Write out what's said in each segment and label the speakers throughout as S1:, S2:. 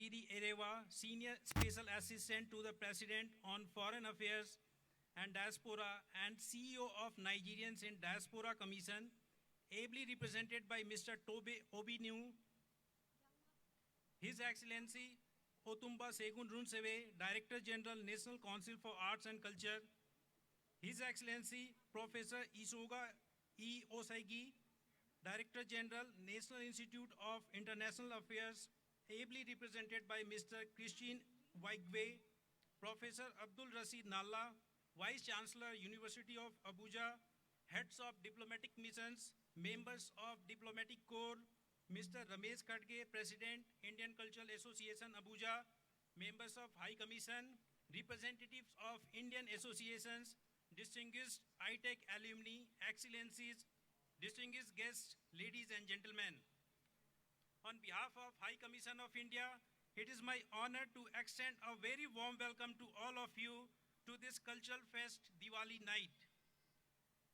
S1: Kiri Erewa, Senior Special Assistant to the President on Foreign Affairs and Diaspora and CEO of Nigerians in Diaspora Commission, ably represented by Mr. Tobe Obinu, His Excellency Otumba Segun Runseve, Director General, National Council for Arts and Culture, His Excellency Professor Isoga E. Osaigi, Director General, National Institute of International Affairs, ably represented by Mr. Christine Waigwe, Professor Abdul Rashid Nalla, Vice Chancellor, University of Abuja, heads of diplomatic missions, members of Diplomatic Corps, Mr. Ramesh Khadge, President, Indian Cultural Association, Abuja, members of High Commission, representatives of Indian associations, distinguished ITEC alumni, excellencies, distinguished guests, ladies and gentlemen. On behalf of High Commission of India, it is my honor to extend a very warm welcome to all of you to this cultural fest Diwali night.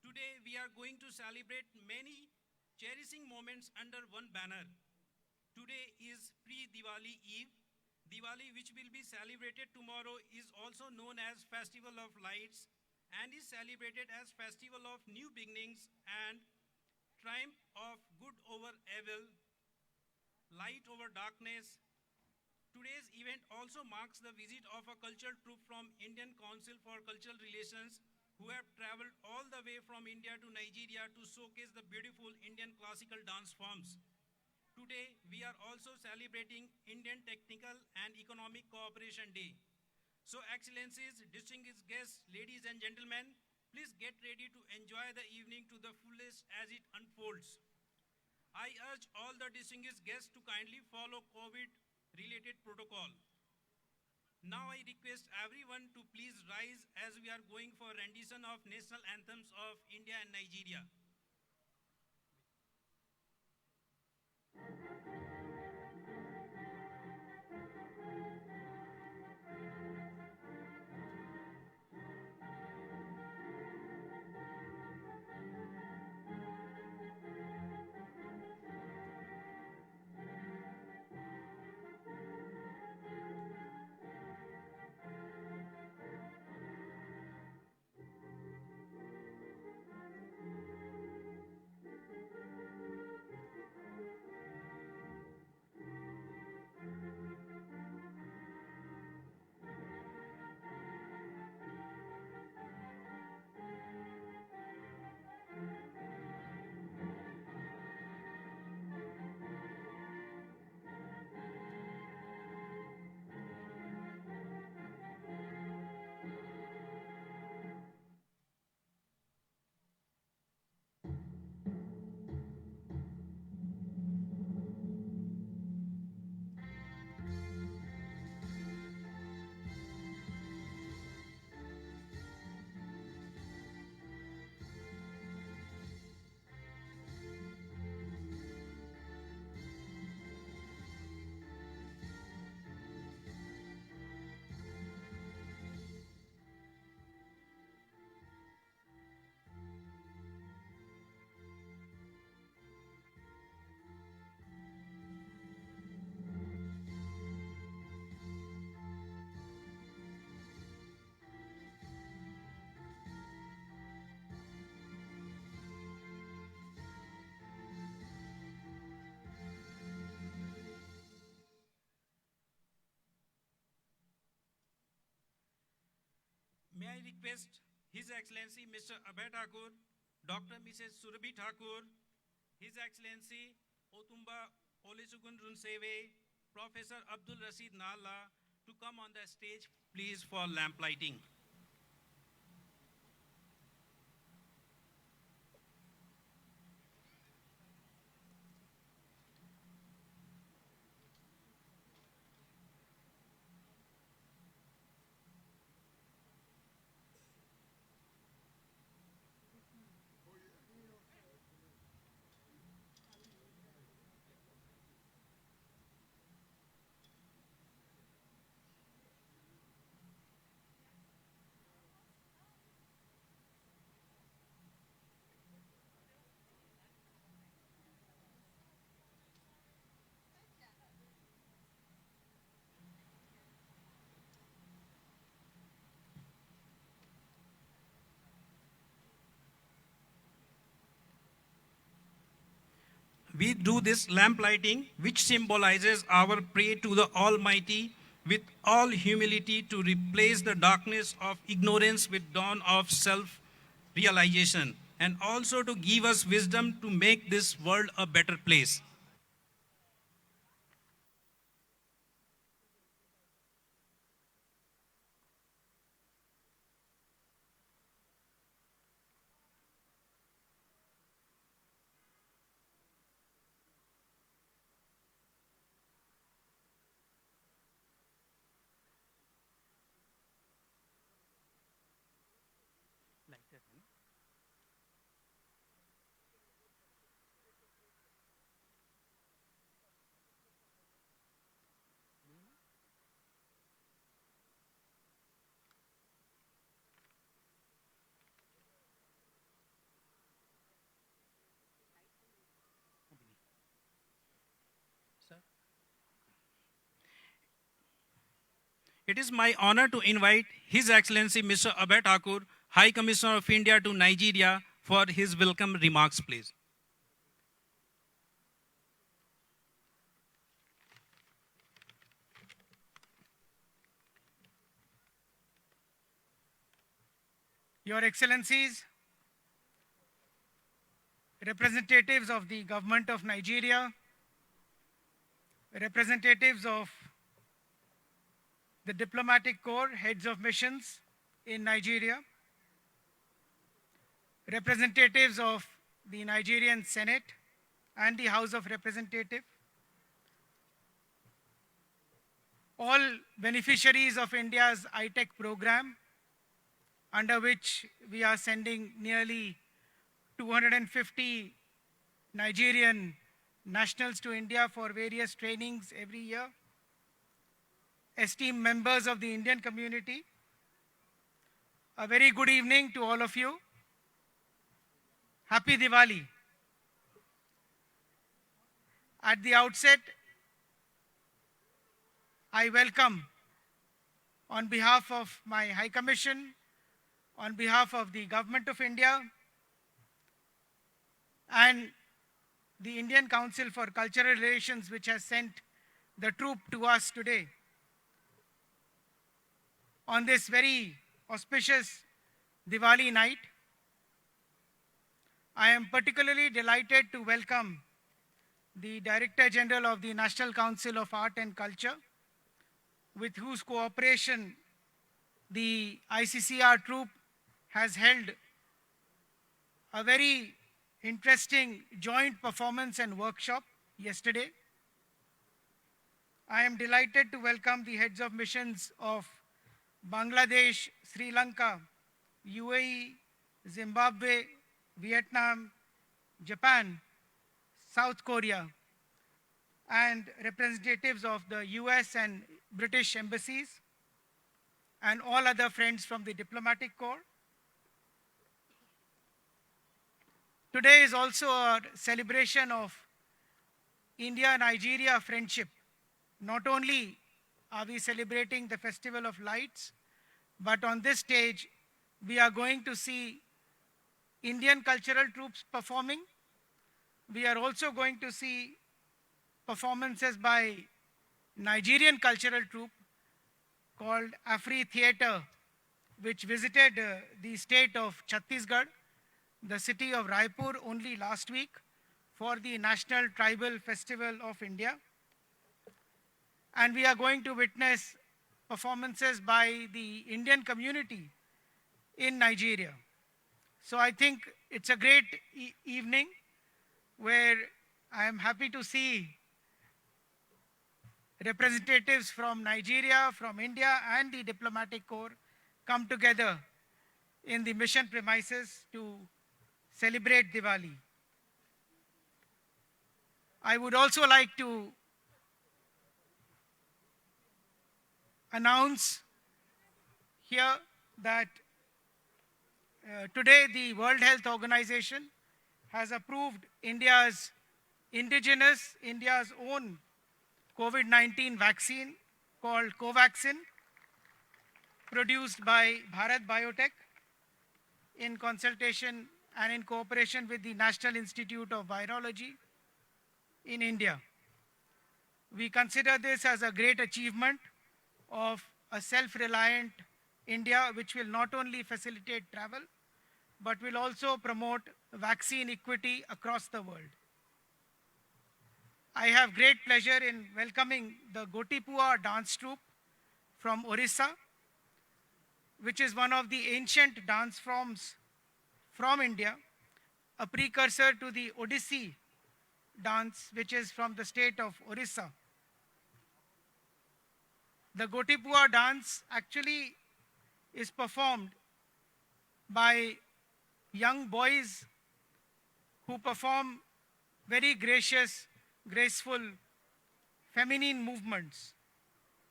S1: Today we are going to celebrate many cherishing moments under one banner. Today is pre-Diwali Eve. Diwali, which will be celebrated tomorrow, is also known as Festival of Lights and is celebrated as Festival of New Beginnings and Triumph of Good over Evil, Light over Darkness. Today's event also marks the visit of a cultural troupe from Indian Council for Cultural Relations who have traveled all the way from India to Nigeria to showcase the beautiful Indian classical dance forms. Today, we are also celebrating Indian Technical and Economic Cooperation Day. So, Excellencies, distinguished guests, ladies and gentlemen, please get ready to enjoy the evening to the fullest as it unfolds. I urge all the distinguished guests to kindly follow COVID-related protocol. Now I request everyone to please rise as we are going for rendition of national anthems of India and Nigeria. May I request His Excellency Mr. Abhay Thakur, Dr. Mrs. Surabhi Thakur, His Excellency Otumba Olusegun Runseve, Professor Abdul Rashid Nalla to come on the stage, please, for lamp lighting. we do this lamp lighting, which symbolizes our prayer to the Almighty with all humility to replace the darkness of ignorance with dawn of self-realization, and also to give us wisdom to make this world a better place. It is my honor to invite His Excellency Mr. Abhay Thakur, High Commissioner of India to Nigeria, for his welcome remarks, please.
S2: Your Excellencies, representatives of the Government of Nigeria, representatives of the Diplomatic Corps, heads of missions in Nigeria, representatives of the Nigerian Senate and the House of Representatives, all beneficiaries of India's ITEC program, under which we are sending nearly 250 Nigerian nationals to India for various trainings every year. Esteemed members of the Indian community, a very good evening to all of you. Happy Diwali. At the outset, I welcome, on behalf of my High Commission, on behalf of the Government of India and the Indian Council for Cultural Relations, which has sent the troop to us today, on this very auspicious Diwali night. I am particularly delighted to welcome the Director General of the National Council of Art and Culture, with whose cooperation the ICCR troop has held a very interesting joint performance and workshop yesterday. I am delighted to welcome the heads of missions of Bangladesh, Sri Lanka, UAE, Zimbabwe, Vietnam, Japan, South Korea, and representatives of the US and British embassies, and all other friends from the Diplomatic Corps. Today is also a celebration of India-Nigeria friendship. Not only are we celebrating the Festival of Lights, but on this stage, we are going to see Indian cultural troops performing. We are also going to see performances by Nigerian cultural troupe called Afri Theatre, which visited the state of Chhattisgarh, the city of Raipur, only last week for the National Tribal Festival of India. And we are going to witness performances by the Indian community in Nigeria. So I think it's a great evening where I am happy to see representatives from Nigeria, from India, and the Diplomatic Corps come together in the mission premises to celebrate Diwali. I would also like to announce here that today the World Health Organization has approved India's own COVID-19 vaccine called Covaxin, produced by Bharat Biotech in consultation and in cooperation with the National Institute of Virology. in India. We consider this as a great achievement of a self-reliant India, which will not only facilitate travel, but will also promote vaccine equity across the world. I have great pleasure in welcoming the Gotipua dance troupe from Orissa, which is one of the ancient dance forms from India, a precursor to the Odissi dance, which is from the state of Orissa. The Gotipua dance actually is performed by young boys who perform very gracious, graceful, feminine movements.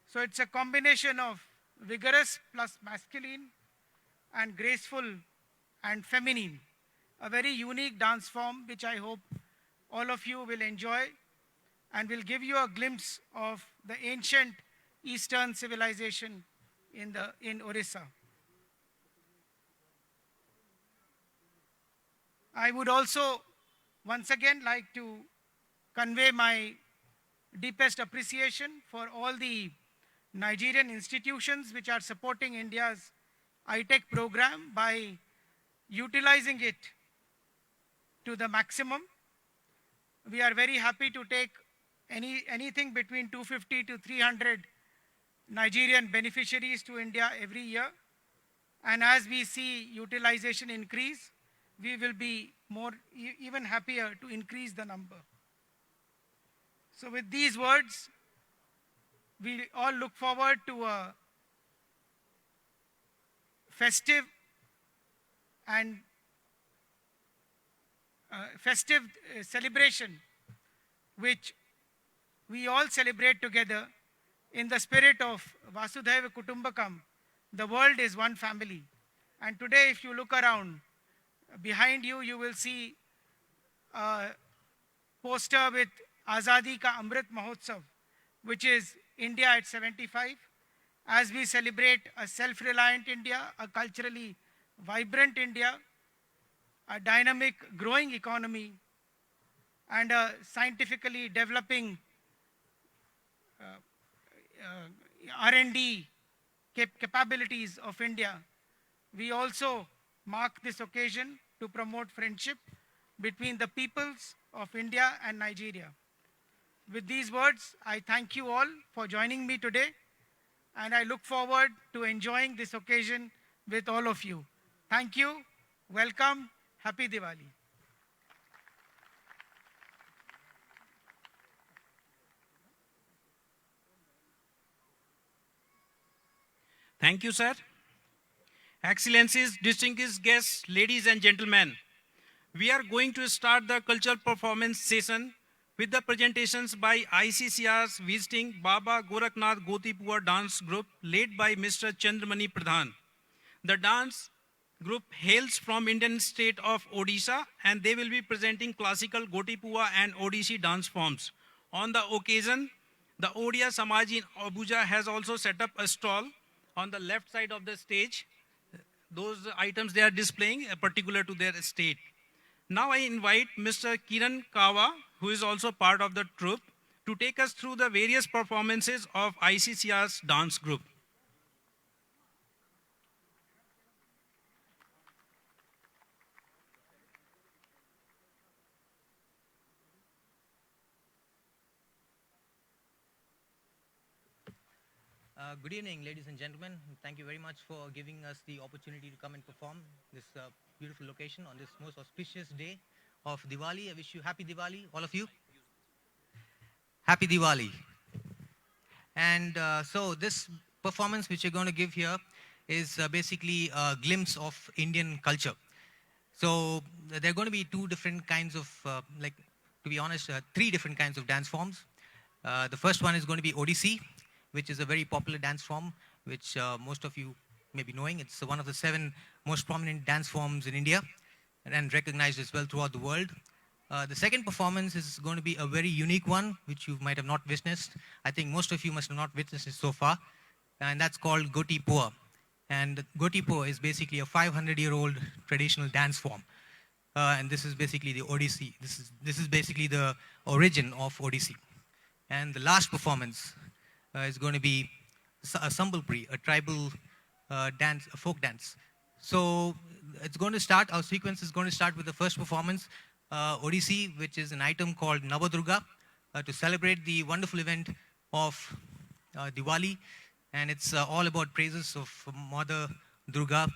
S2: So it's a combination of vigorous plus masculine and graceful and feminine. A very unique dance form which I hope all of you will enjoy and will give you a glimpse of the ancient Eastern civilization in Orissa. I would also once again like to convey my deepest appreciation for all the Nigerian institutions which are supporting India's ITEC program by utilizing it to the maximum. We are very happy to take anything between 250 to 300 Nigerian beneficiaries to India every year. And as we see utilization increase, we will be even happier to increase the number. So with these words, we all look forward to a festive celebration which we all celebrate together in the spirit of Vasudhaiva Kutumbakam. The world is one family. And today, if you look around, behind you, you will see a poster with Azadi Ka Amrit Mahotsav, which is India at 75. As we celebrate a self-reliant India, a culturally vibrant India, a dynamic growing economy, and a scientifically developing R&D capabilities of India, we also mark this occasion to promote friendship between the peoples of India and Nigeria. With these words, I thank you all for joining me today, and I look forward to enjoying this occasion with all of you. Thank you. Welcome. Happy Diwali.
S1: Thank you, sir. Excellencies, distinguished guests, ladies and gentlemen, we are going to start the cultural performance session with the presentations by ICCR's visiting Baba Gorakhnath Gotipua dance group led by Mr. Chandramani Pradhan. The dance group hails from Indian state of Odisha, and they will be presenting classical Gotipua and Odissi dance forms. On the occasion, the Odia Samaj in Abuja has also set up a stall on the left side of the stage. Those items they are displaying are particular to their state. Now I invite Mr. Kiran Kawa, who is also part of the troupe, to take us through the various performances of ICCR's dance group.
S3: Good evening, ladies and gentlemen. Thank you very much for giving us the opportunity to come and perform this beautiful location on this most auspicious day of Diwali. I wish you happy Diwali, all of you. Happy Diwali. And so this performance which you're going to give here is basically a glimpse of Indian culture. So there are going to be two different kinds of, to be honest, three different kinds of dance forms. The first one is going to be Odissi, which is a very popular dance form, which most of you may be knowing. It's one of the 7 most prominent dance forms in India and recognized as well throughout the world. The second performance is going to be a very unique one, which you might have not witnessed. I think most of you must have not witnessed it so far, and that's called Gotipua. And Gotipua is basically a 500-year-old traditional dance form. and this is basically the Odissi. This is basically the origin of Odissi. And the last performance is going to be a Sambalpuri, a tribal dance, a folk dance. So it's going to start, our sequence is going to start with the first performance, Odissi, which is an item called Navadurga, to celebrate the wonderful event of Diwali. And it's all about praises of Mother Durga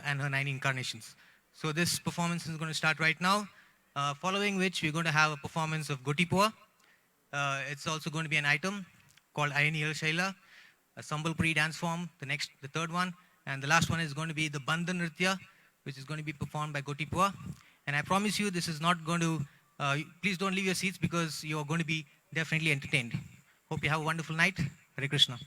S3: and her 9 incarnations. So this performance is going to start right now, following which we're going to have a performance of Gotipua. It's also going to be an item called Ayani Shaila, a Sambalpuri dance form, the third one. And the last one is going to be the Bandhan Nritya, which is going to be performed by Gotipua. And I promise you, this is not going to, please don't leave your seats because you're going to be definitely entertained. Hope you have a wonderful night. Hare Krishna.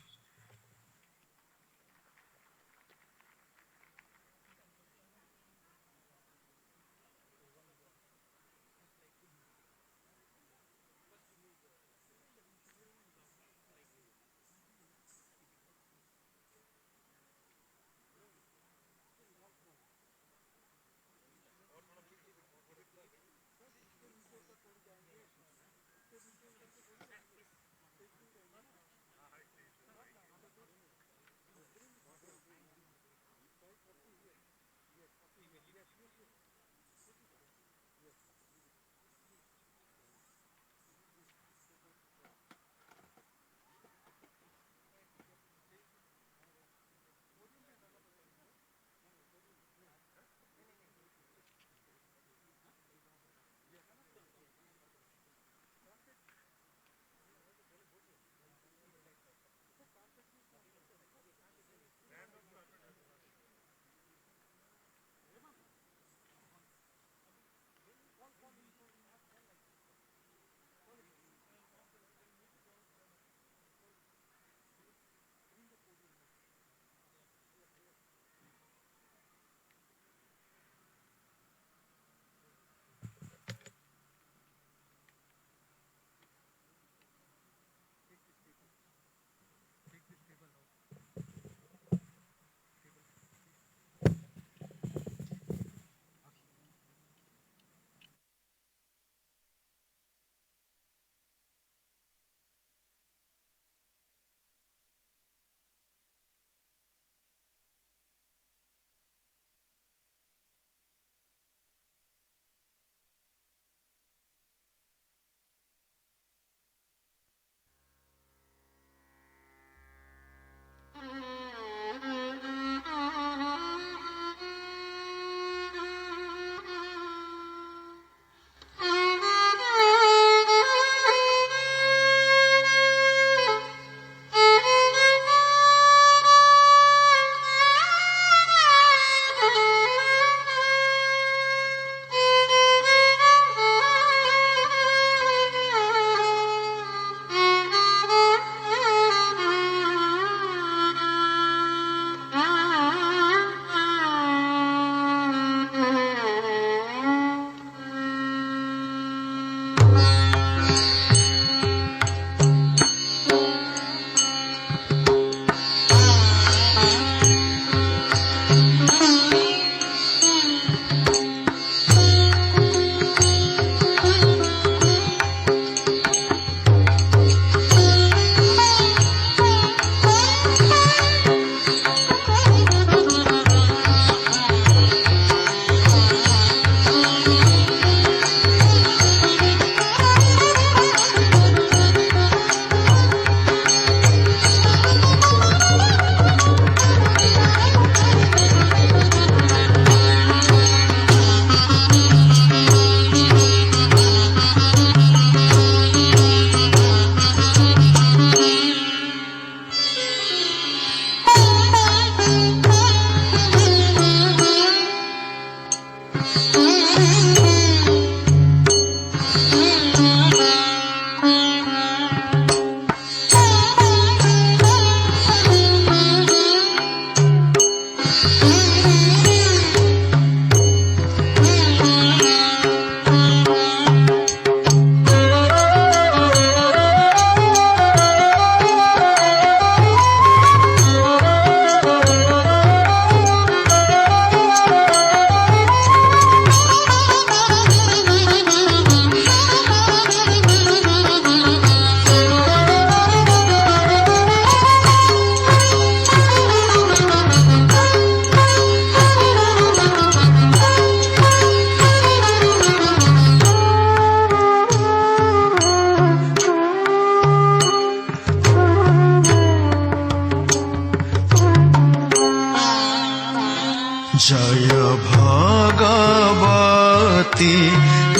S4: जय भगवती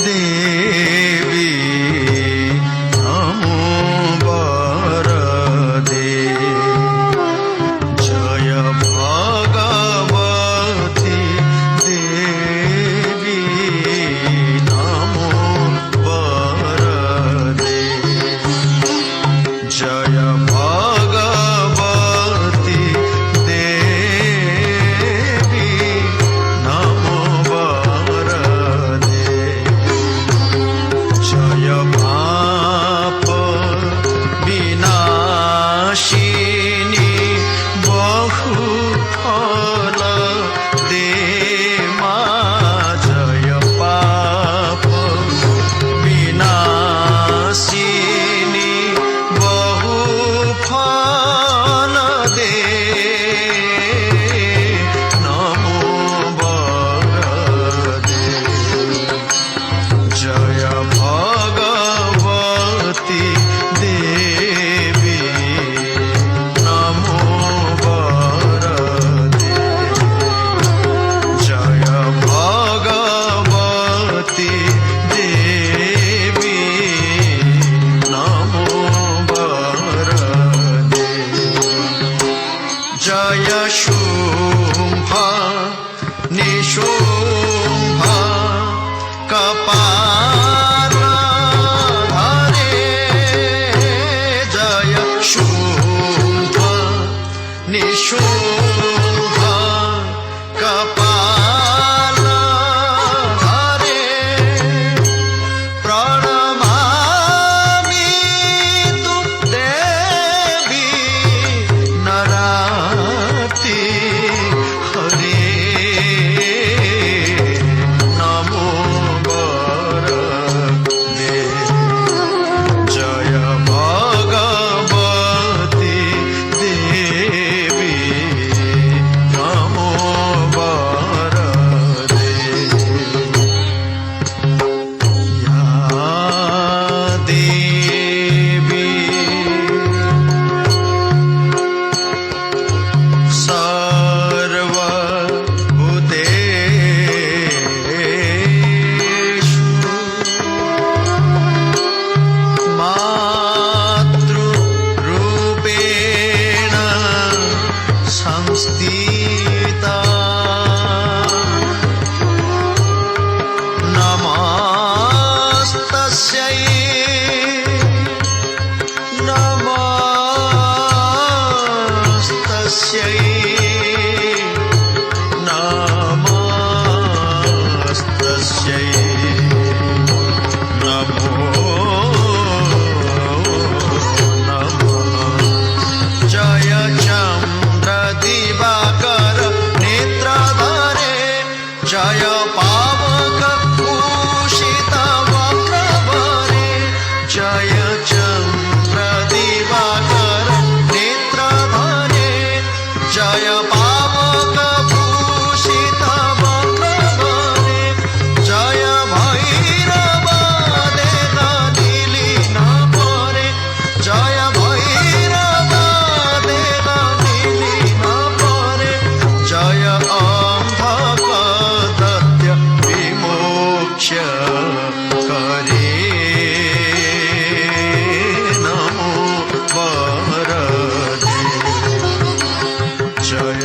S4: देवी नमो वरदे जय भगवती देवी नमो वरदे जय भगवती देवी नमो वरदे जय पाप विनाशिनी बहु फल दे मा जय पाप विनाशिनी बहु फल दे नमो वरदे जय भगवती देवी नमो वरदे जय भगवती देवी नमो वरदे जय शुंभ निशुंभ कपालधरे जय शुंभ निशुंभ कपालधरे प्रणमामि तु देवी नराति हरे नमो वरदे जय भगवती देवी नमो वरदे या देवी सर्वभूतेषु मातृरूपेण संस्थिता नमस्तस्यै नमस्तस्यै नमस्तस्यै नमो नमः जय चन्द्रदिवाकर नेत्रधरे जय पावक भूषित वक्रवरे जय चन्द्रदिवाकर नेत्रधरे जय पावक भूषित वक्रवरे जय भैरव देव नीलिन परे जय भैरव देव नीलिन परे जय अन्धकदत्य विमोक्ष करे नमो वरदे जय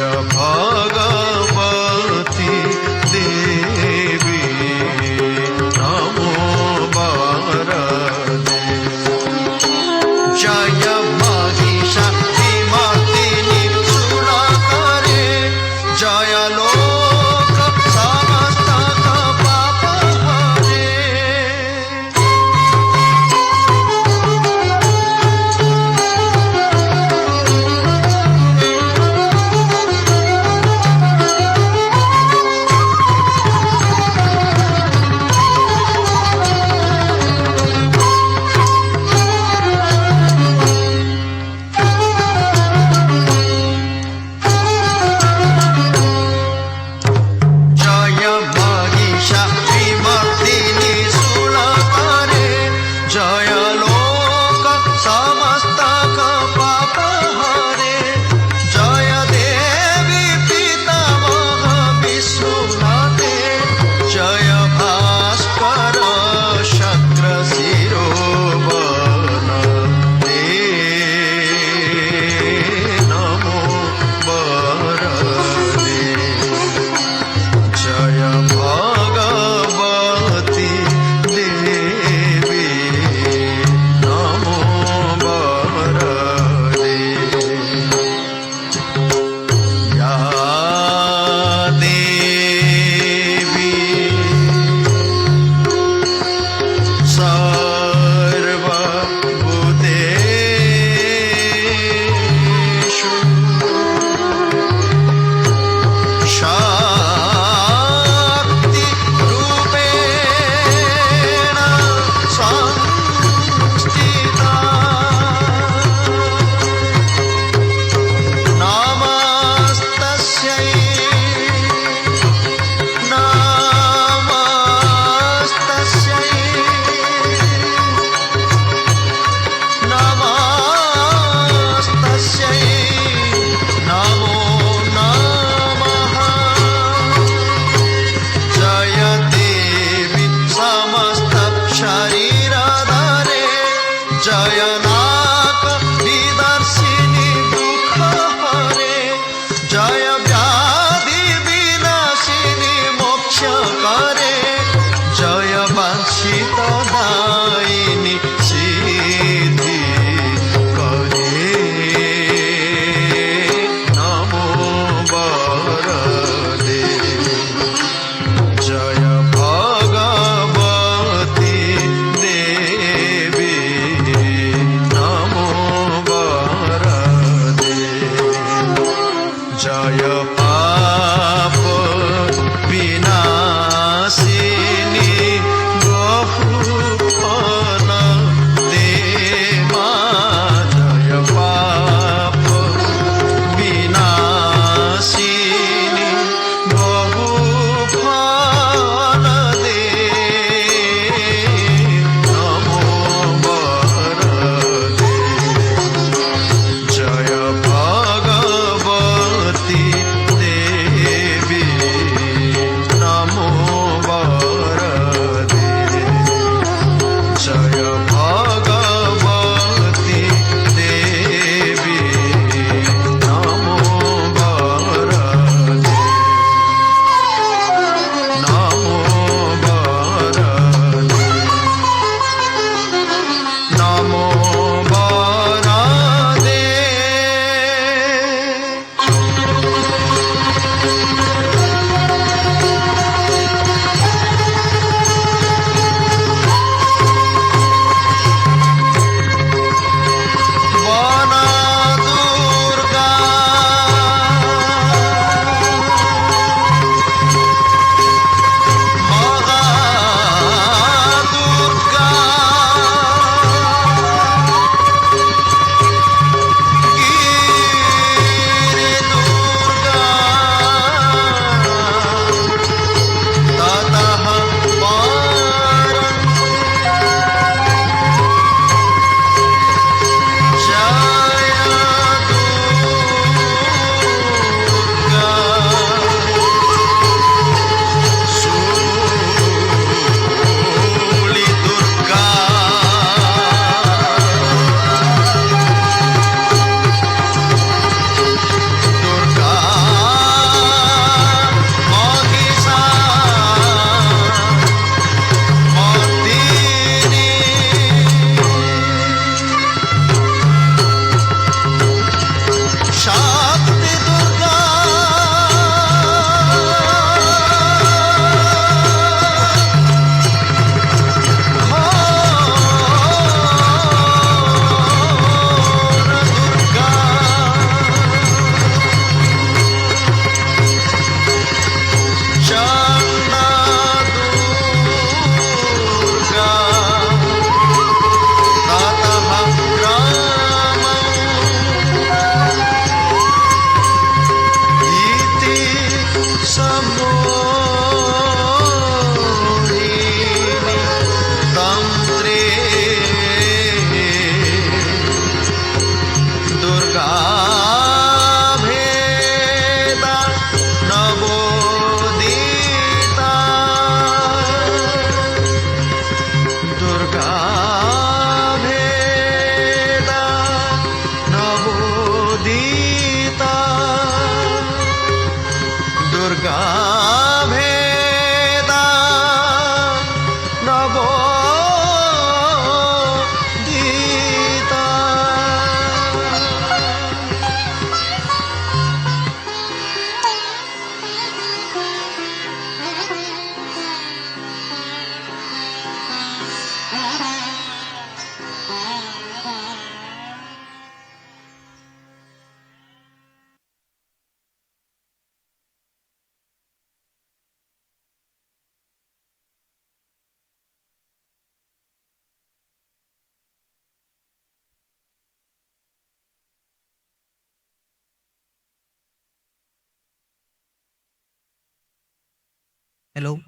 S3: Hello.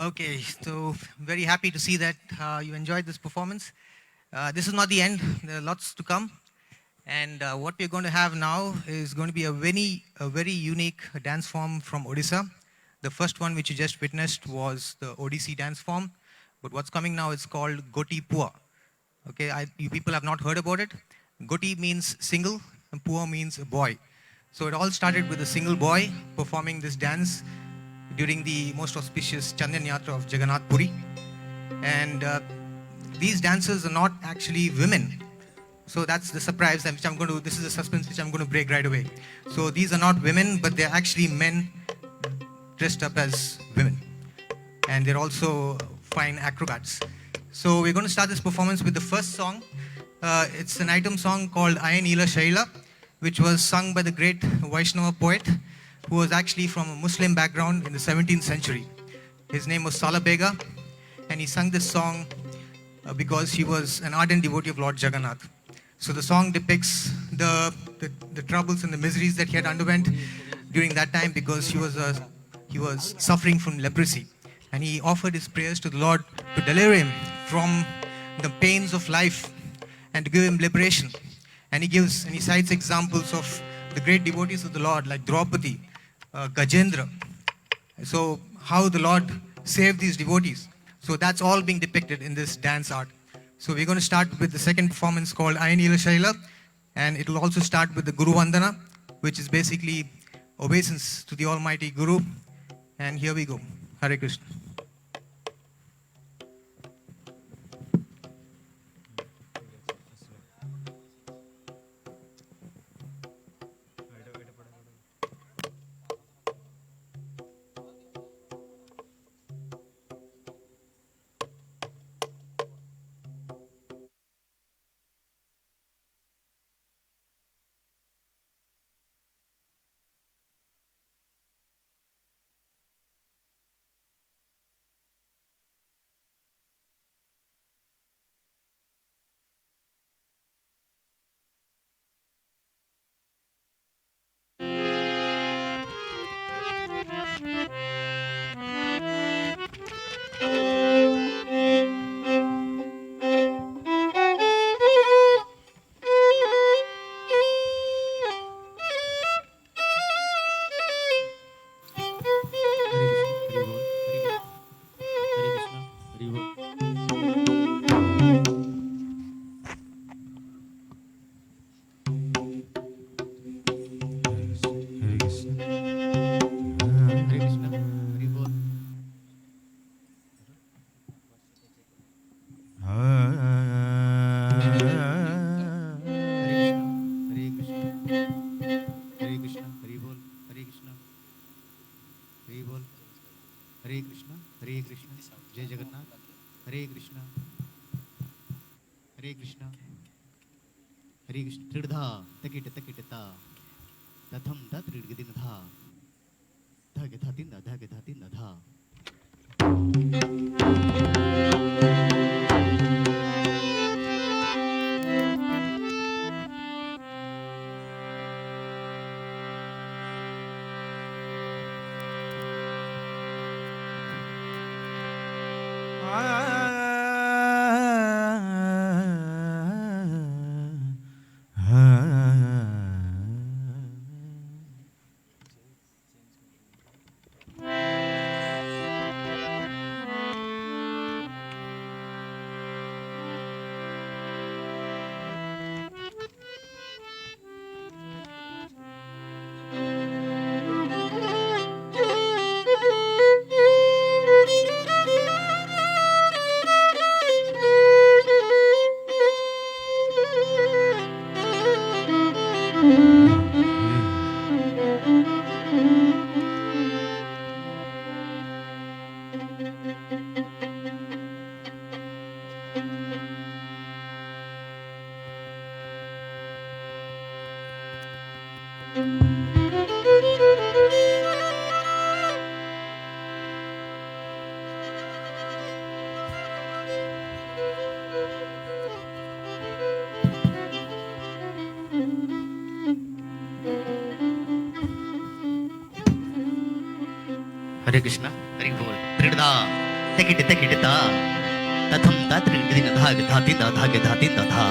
S3: Okay, so very happy to see that you enjoyed this performance. This is not the end. There are lots to come. And what we're going to have now is going to be a very unique dance form from Odisha. The first one which you just witnessed was the Odissi dance form. But what's coming now is called Goti Pua. Okay, you people have not heard about it. Goti means single and Pua means a boy. So it all started with a single boy performing this dance during the most auspicious Chandan Yatra of Jagannath Puri. And these dancers are not actually women. So that's the surprise, which this is a suspense which I'm going to break right away. So these are not women, but they're actually men dressed up as women. And they're also fine acrobats. So we're going to start this performance with the first song. It's an item song called Ayanila Shaila, which was sung by the great Vaishnava poet, who was actually from a Muslim background in the 17th century. His name was Salabega, and he sung this song because he was an ardent devotee of Lord Jagannath. So the song depicts the troubles and the miseries that he had underwent during that time, because he was suffering from leprosy, and he offered his prayers to the Lord to deliver him from the pains of life and to give him liberation. And he cites examples of the great devotees of the Lord like Draupadi, Gajendra. So how the Lord saved these devotees. So that's all being depicted in this dance art. So we're going to start with the second performance called Ayanila Shaila, and it will also start with the Guru Vandana, which is basically obeisance to the Almighty Guru. And here we go. Hare Krishna.
S5: हरे कृष्णा हरि बोल त्रिड़ा तेकिट ता तथम ता त्रिगति न धाग धाति दा धागे धाति दा धा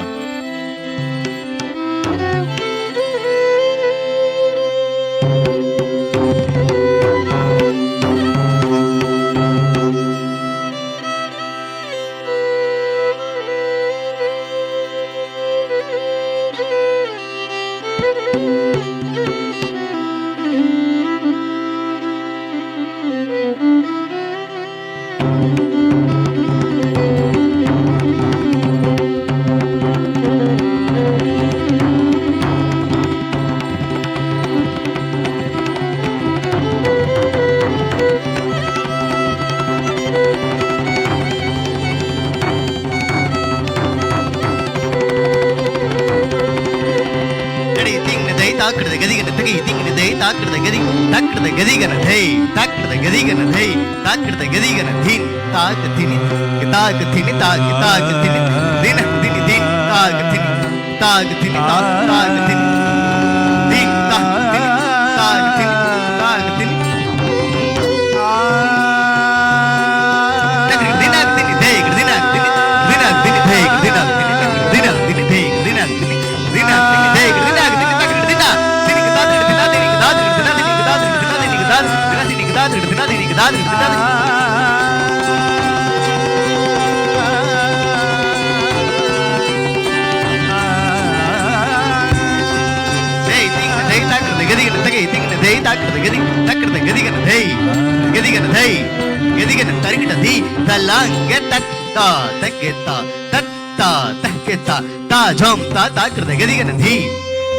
S5: झम ता ता कृत गति गन धी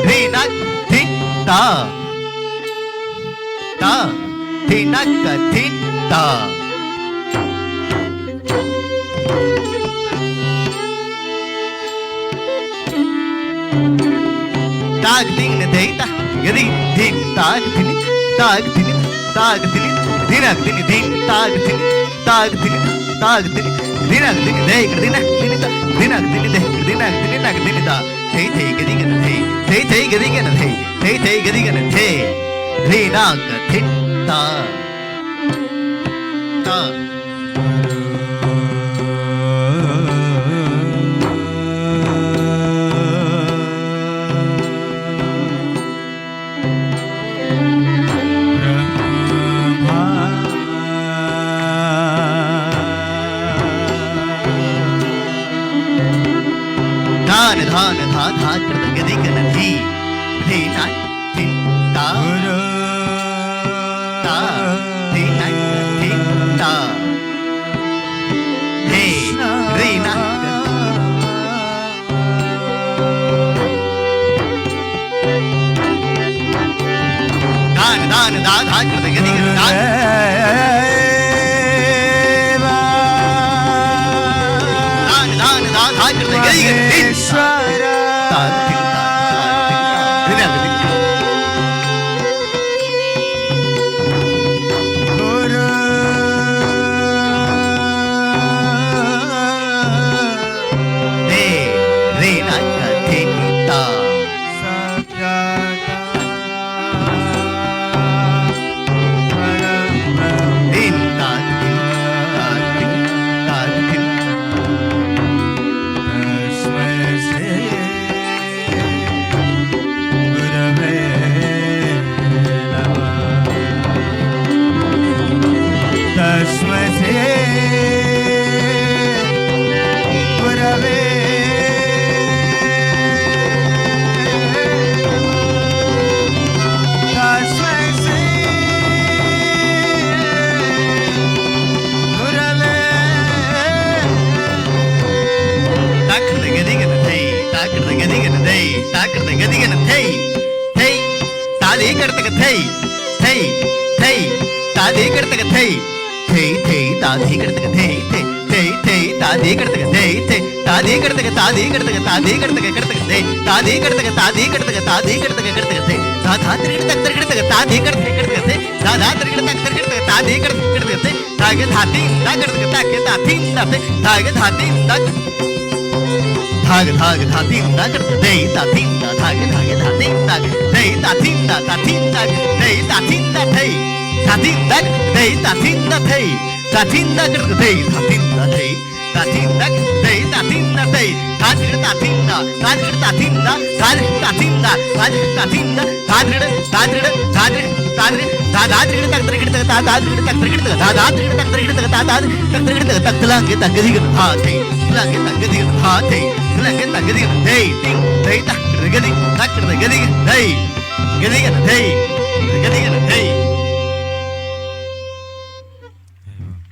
S5: री नक थि ता ता थि नक थि ता ताग दिंग न देता गति धी ताग थिनि ताग थिनि ताग थिनि दिनक थिनि धी ताग थिनि ताग थिनि ताग थिनि दिनक थिनि दे दिनक थिनि ता दिनक थिनि दे दिनक थिनि नक थिनि ता थे थे गति गन थे गति गन थे गति गन थे री नक थि ता ता धान धा धा कृत गति गन धी धी नक थि ता ता धी नक थि ता थे री नक धान धान धा धा कृत गति गन धान धान धा धा कृत गति गन धाग धाग धाती दा करत दे ताती दा धाग धाग धाती दा दे ताती दा ताती दा दे ताती दा थई tatinda dei tatinda dei tatinda dei tatinda dei tatinda dei tatinda dei tatinda tatinda tatinda tatinda tatinda tatinda tatinda tatinda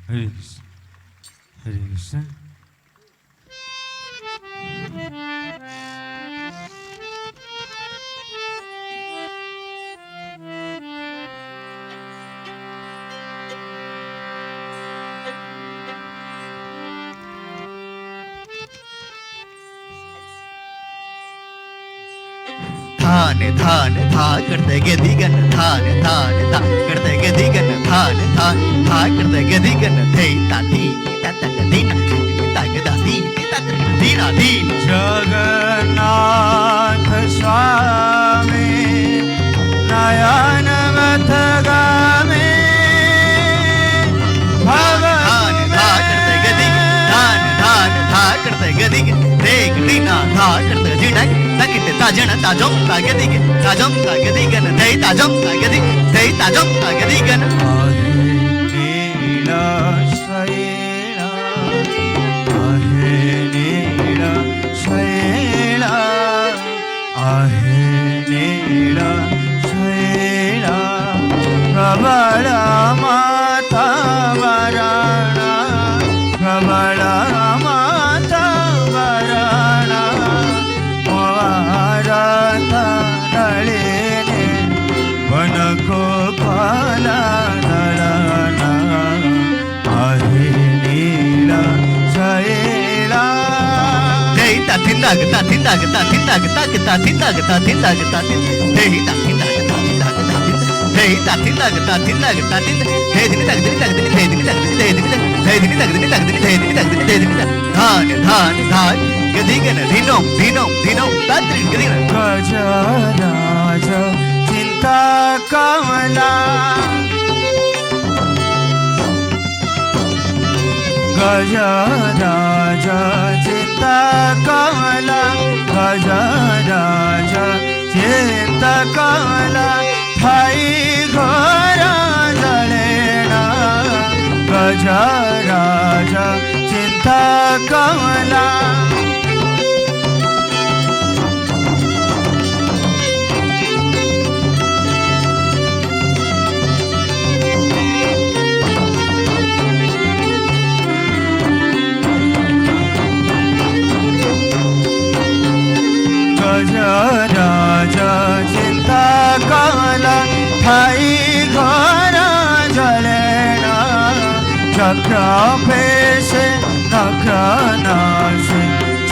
S6: Hare Krishna. Hare Krishna.
S5: धान धान धा करते गदिगन धान धान धा करते गदिगन धान धान धा करते गदिगन धै ताती ततक दीन तक दाती ततक दीना दीन
S6: जगन्नाथ स्वामी नयन मथगामी
S5: धान धा करते गदिग धान धान धा करते गदिग देख दीना धा करते जिणक तकित ताजन ताजम तागदिग ताजम तागदिगन धै ताजम तागदिग धै ताजम तागदिगन
S6: नीला शैला आहे नीला शैला आहे नीला शैला प्रबल माता वराणा प्रबल माता वराणा मोवारता नलिनी वन को पाला नळना आहे नीला शैला
S5: धै ताथिंदाग ताथिंदाग ताथिंदाग ताक ताथिंदाग ताथिंदाग ताथिं धै ताथिंदाग ताथिंदाग ताथिं धै ताथिंदाग ताथिंदाग ताथिं धै दिनि ताग दिनि ताग दिनि धै दिनि ताग दिनि धै दिनि ताग धै दिनि ताग दिनि ताग दिनि धै दिनि ताग दिनि धै दिनि ताग धान धान धान गदिगन दिनों दिनों दिनों तात्रि गदिगन
S6: गजराज चिंता कमला गजराज चिंता कमला गजराज चिंता कमला थाई घर जलेना गजराज चिंता कमला गजराज चिंता कमला थाई घर जलेना चक्र पेशे नक्र नाशे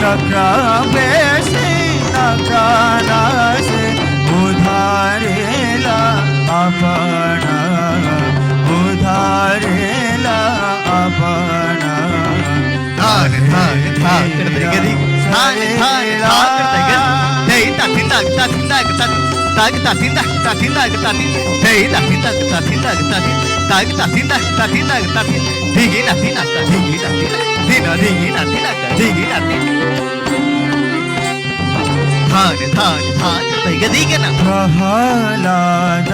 S6: चक्र पेशे नक्र नाशे उधारेला अपना उधारेला अपना
S5: धान धान धान करते गदिग धान धान धान करते गदिग धै ताथिंदाग ताथिंदाग ताग ताथिंदाग ताथिंदाग ताथिं धै ताथिंदाग ताथिंदाग ताथिं ताग ताथिंदाग ताथिंदाग ताथिं धिगी नाथि नाथ धिगी नाथि दिन धिगी नाथि नाथ धिगी नाथि धान धान धान करते गदिग ना
S6: प्रहलाद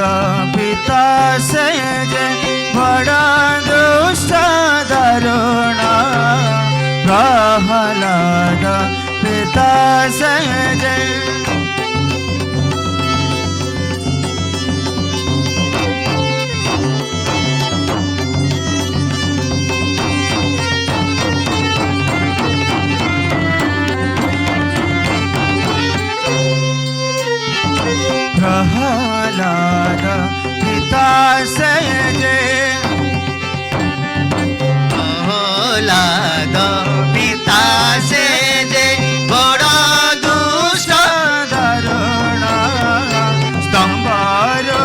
S6: पिता से जे बड़ा दुष्ट दारुणा प्रहलाद पिता से जे प्रहलाद पिता से जे
S5: प्रहलाद पिता से जे बड़ा दुष्ट
S6: दारुणा स्तंभारो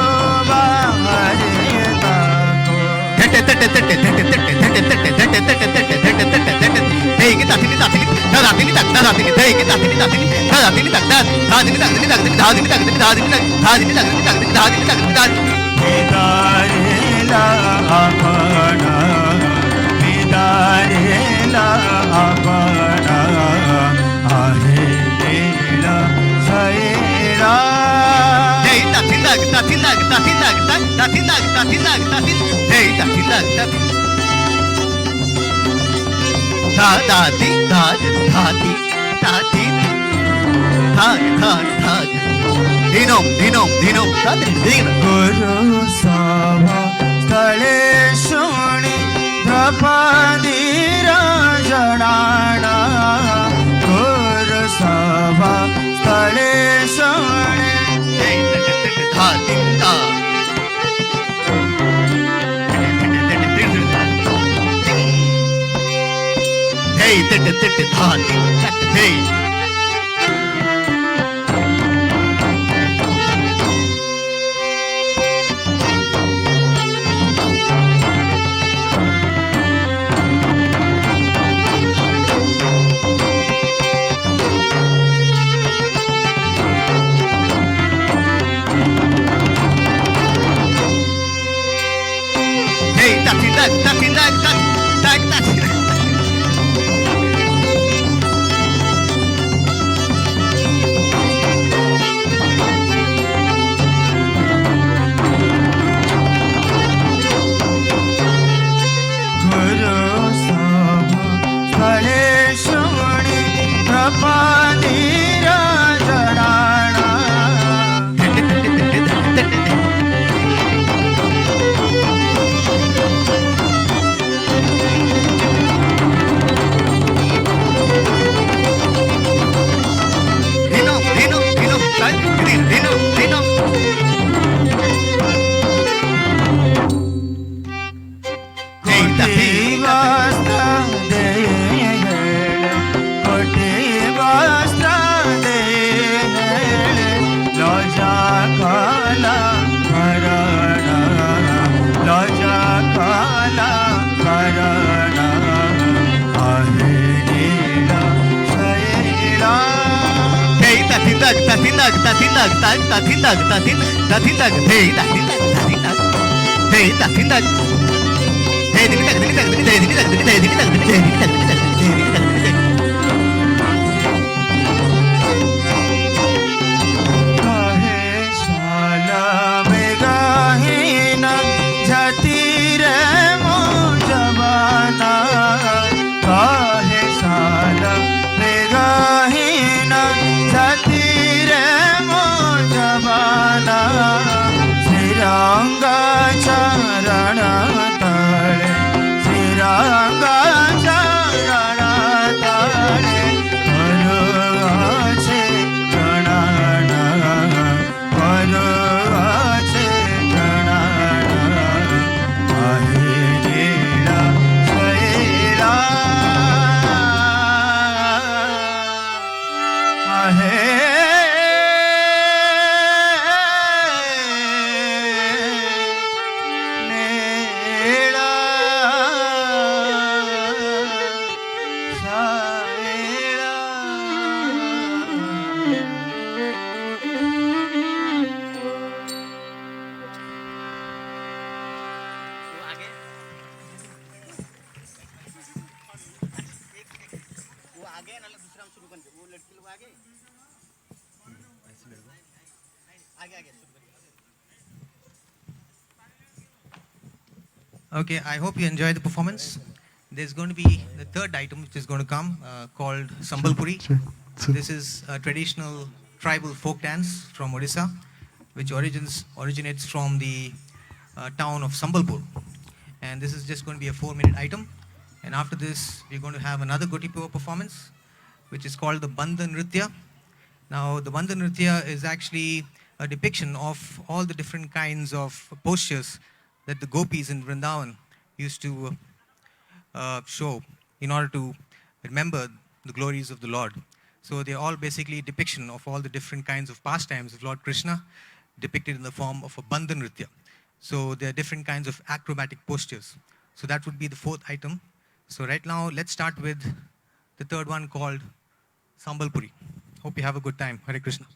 S6: बाहरे ताको
S5: धटे धटे धटे धटे धटे धटे धटे धटे धटे धटे धटे धटे धटे देगी ताथिनी ताथिनी दादिनी तक दादिनी देगी ताथिनी ताथिनी दादिनी तक दादिनी तक दादिनी तक दादिनी तक दादिनी तक दादिनी तक दादिनी तक दादिनी
S6: दारेला विदारेला आपण विदारेला आपण आहे लीला सैरा
S5: Hey, tatin lag, tatin lag, tatin lag, tatin lag, tatin lag, tatin. Hey, tatin lag, tatin. Da da di da da di da di. Da da da. Dinom dinom dinom. Tatin din.
S6: गुरु सभा स्थळे शुणी द्रौपदीरा जणाणा गुरु सभा स्थळे शुणी
S5: Hey, da din da. Hey, da din da din. Hey. Hey, tatin lag, tatin lag, tatin lag.
S6: गुरु सभा स्थळे शुणी द्रौपदीरा जणाणा
S5: Dinom, dinom, dinom, tatin, dinom, dinom. Hey, tatin,
S6: वस्त्र दे कोटी वस्त्र दे लजा काला करण लजा काला करण आहे लीला सैरा
S5: Hey, tatin lag, tatin lag, tatin lag, tatin lag, tatin, tatin lag. Hey, tatin lag, tatin lag. Hey, tatin lag. Hey, din lag, din lag, din lag, din lag, din lag, din lag, din lag, din lag, din lag, din lag, din lag, din lag, din lag, din lag.
S6: काहे शाला मेघहीन जाती रे मोजवाना काहे शाला मेघहीन जाती रे मोजवाना श्रीरंगा चरण तळे श्रीरंगा चरण तळे करुवाचे प्रणान करुवाचे प्रणान आहे लीला सैरा आहे लीला
S3: Okay, I hope you enjoy the performance. There's going to be the third item which is going to come called Sambalpuri. This is a traditional tribal folk dance from Odisha, which originates from the town of Sambalpur. And this is just going to be a 4-minute item. And after this, we're going to have another Gotipur performance, which is called the Bandha Nritya. Now, the Bandha Nritya is actually a depiction of all the different kinds of postures that the gopis in Vrindavan used to show in order to remember the glories of the Lord. So they're all basically a depiction of all the different kinds of pastimes of Lord Krishna depicted in the form of a Bandha Nritya. So there are different kinds of acrobatic postures. So that would be the fourth item. So right now, let's start with the third one called Sambalpuri. Hope you have a good time. Hare Krishna.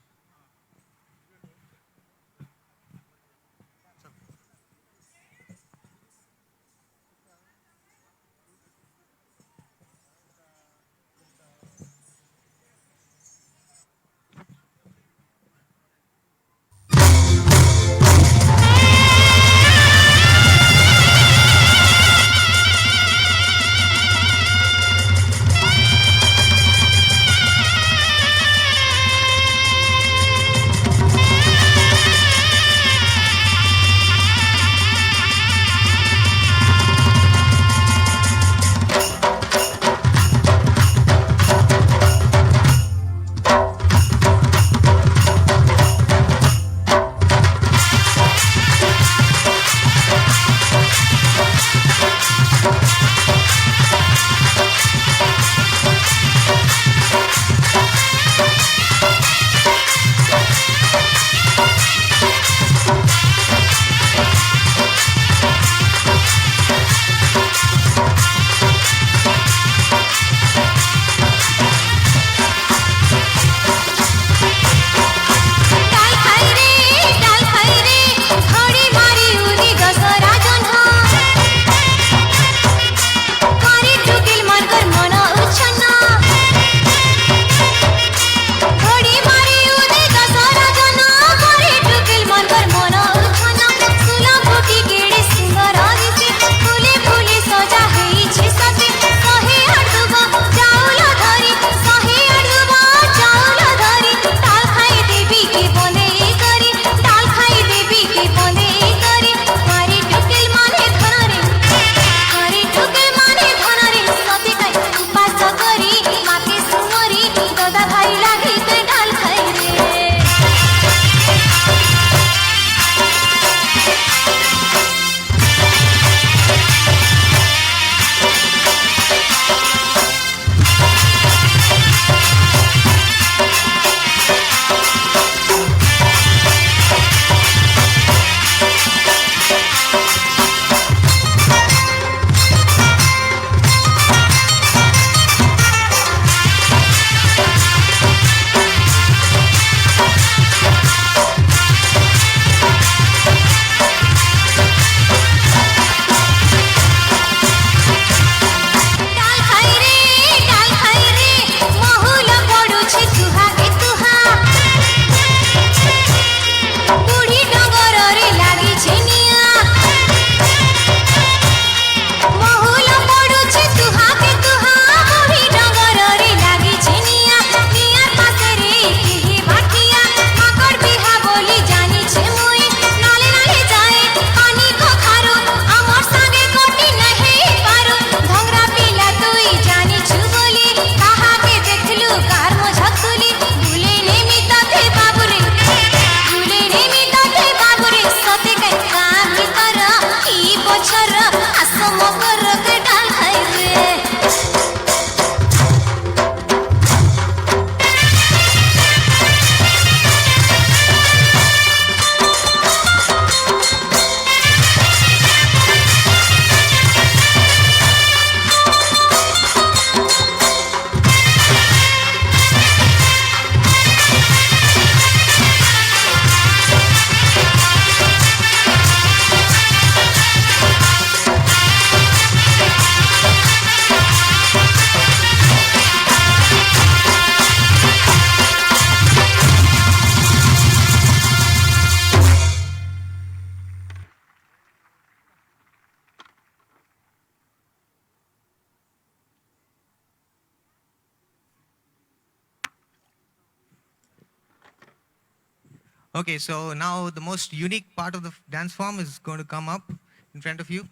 S3: Okay, so now the most unique part of the dance form is going to come up in front of you.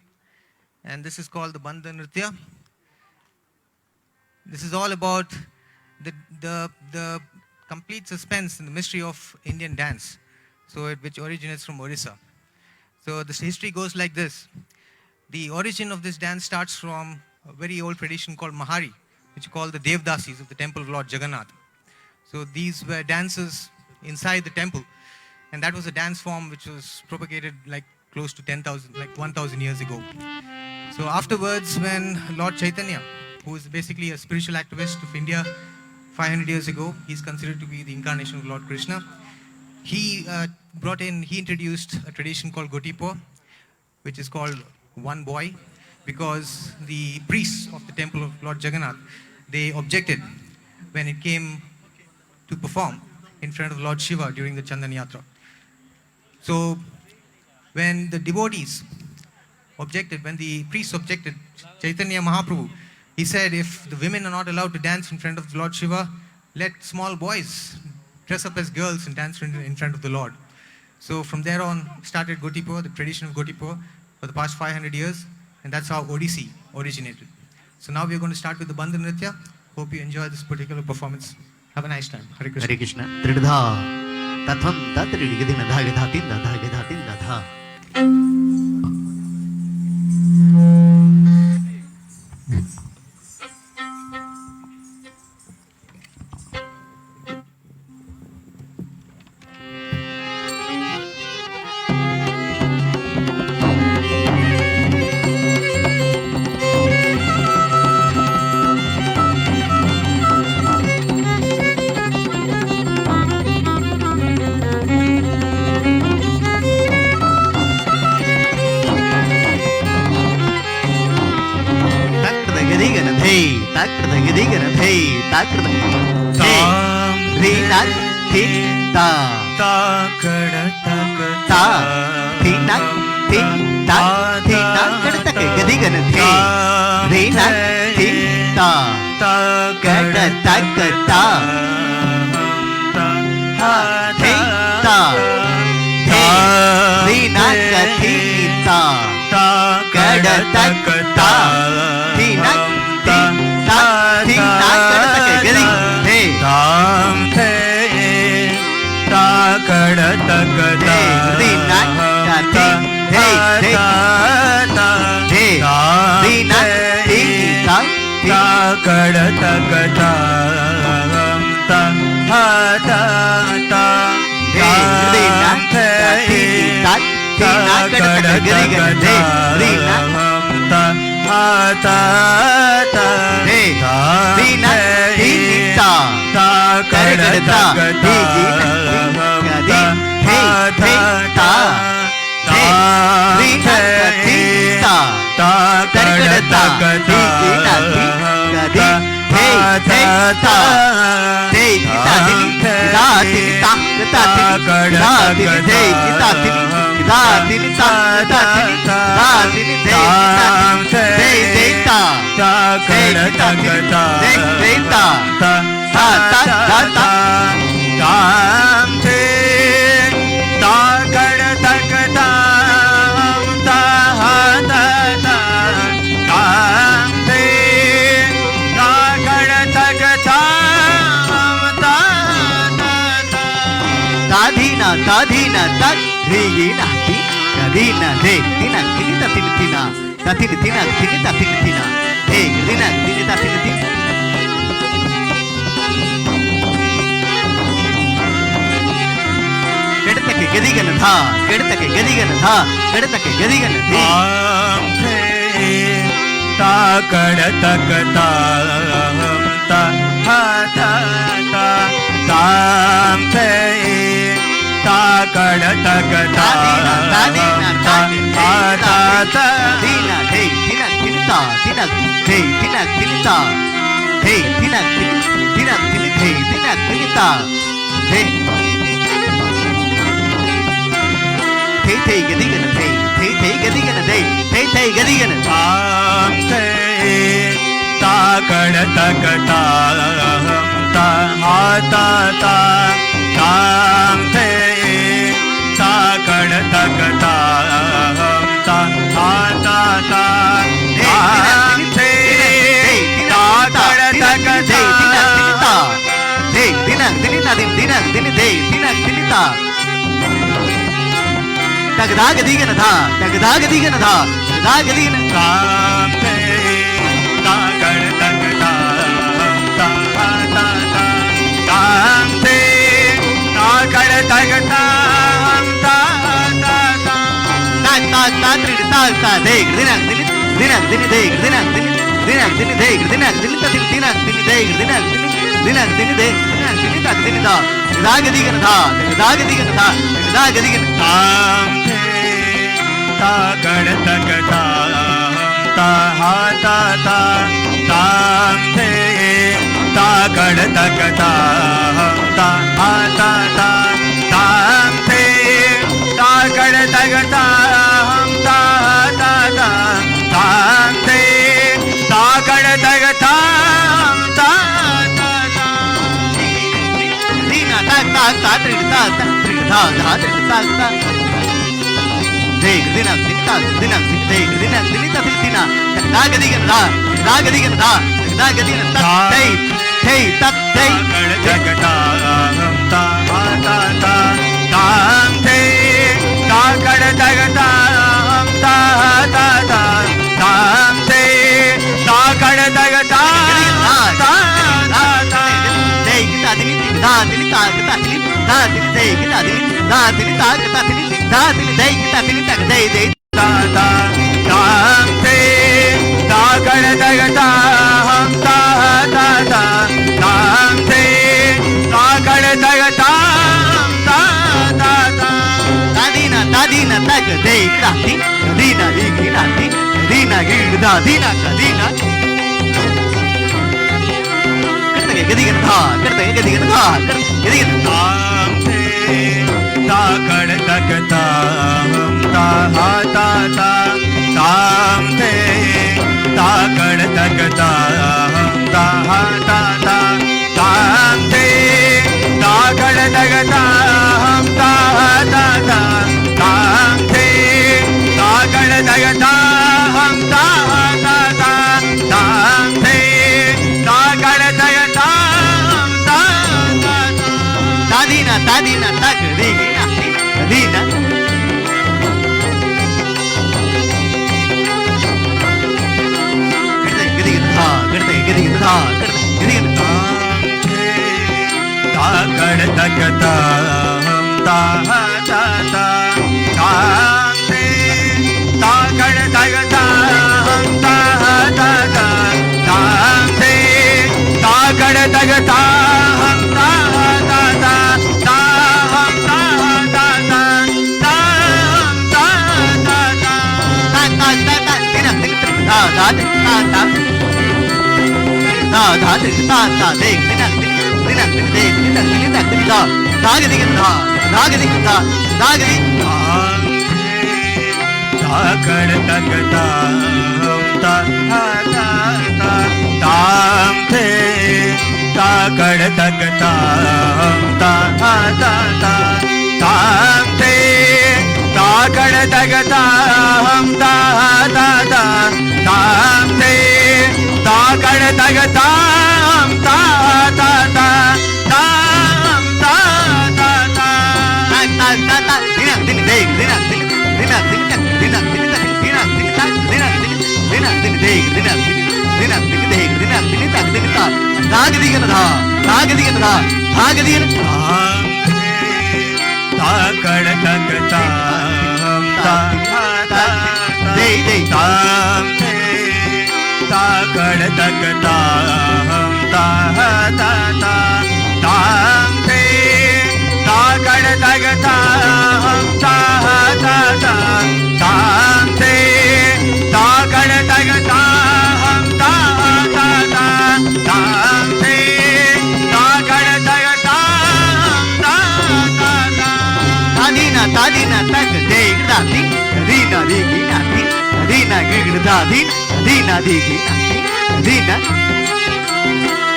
S3: And this is called the Bandha Nritya. This is all about the complete suspense and the mystery of Indian dance, which originates from Orissa. So this history goes like this. The origin of this dance starts from a very old tradition called Mahari, which is called the Devdasis of the temple of Lord Jagannath. So these were dancers inside the temple, and that was a dance form which was propagated like close to 10,000, like 1,000 years ago. So afterwards, when Lord Chaitanya, who is basically a spiritual activist of India 500 years ago, he's considered to be the incarnation of Lord Krishna. He introduced a tradition called Gotipur, which is called one boy, because the priests of the temple of Lord Jagannath, they objected when it came to perform in front of Lord Shiva during the Chandan Yatra. So when the devotees objected, when the priests objected, Chaitanya Mahaprabhu, he said, if the women are not allowed to dance in front of Lord Shiva, let small boys dress up as girls and dance in front of the Lord. So from there on started Gotipur, the tradition of Gotipur, for the past 500 years, and that's how Odissi originated. So now we're going to start with the Bandha Nritya. Hope you enjoy this particular performance. Have a nice time. Hare Krishna.
S5: Hare Krishna. Tridha tatham tatridigidina dhagidhatin dhagidhatin dha. Tadina tak rigina ti kadina de tina tina tina tina tatina tina tina tina tina hey kadina tina tina tina kedtake gadigana tha kedtake gadigana tha kedtake gadigana thi
S6: ta kadak ta ta ha ta ta tam te ta kadak ta
S5: tadina tadina ta tina hey tina tina ta tina hey tina tina ta hey tina tina tina tina hey tina tina ta hey hey gadigana hey gadigana hey gadigana
S6: tam te ta kadak ta ta ha ta ta tam te कड़ तक ताम ता हा ता ता ताम थे ता कड़ तक ता ताम थे ता कड़ तक ताम ता हा ता ता ताम थे ता कड़ तक ताम ता ता ता ताम थे ता कड़ तक ताम ता हा ता ता ताम थे ता कड़ तक ताम ता हा ता ता ताम थे ता कड़ तक ताम ता हा ता ता ताम थे ता कड़ तक ताम ता ता ता कड़ तक ताम ता हा ता ता ताम थे ता कड़ तक ताम ता हा ता ता ताम थे ता कड़ तक ताम ता ता ता ता ता ताम थे ता कड़ तक ताम ता हा ता ता ताम थे ता कड़ तक ताम ता ता ता ताम थे ता कड़ तक ताम ता हा ता ता ताम थे ता कड़ तक ताम ता हा ता ता ताम थे ता कड़ तक ताम ता हा ता ता ताम थे ता कड़ तक ताम ता हा ता ता ताम थे ता कड़ तक ताम ता ता ता कड़ तक ताम ता हा ता ता ताम थे ता कड़ तक ताम ता हा ता ता ताम थे ता कड़ तक ताम ता हा ता ता ताम ता हा ता ता ताम ता ता ता कड़ तक ताम ता हा ता ता ताम थे ता कड़ तक ताम ता हा ता ता ताम थे ता कड़ तक ताम ता हा ता ता ताम थे ता कड़ तक ताम ता ता ता ताम ता ता ता ता कड़ तक ताम ता हा ता ताम थे ता कड़ तक ताम ता हा ता ता ताम थे ता कड़ तक ताम ता हा ता ता ताम थे ता कड़ तक ताम ता हा ता ता ताम थे ता कड़ तक ताम ता ता ता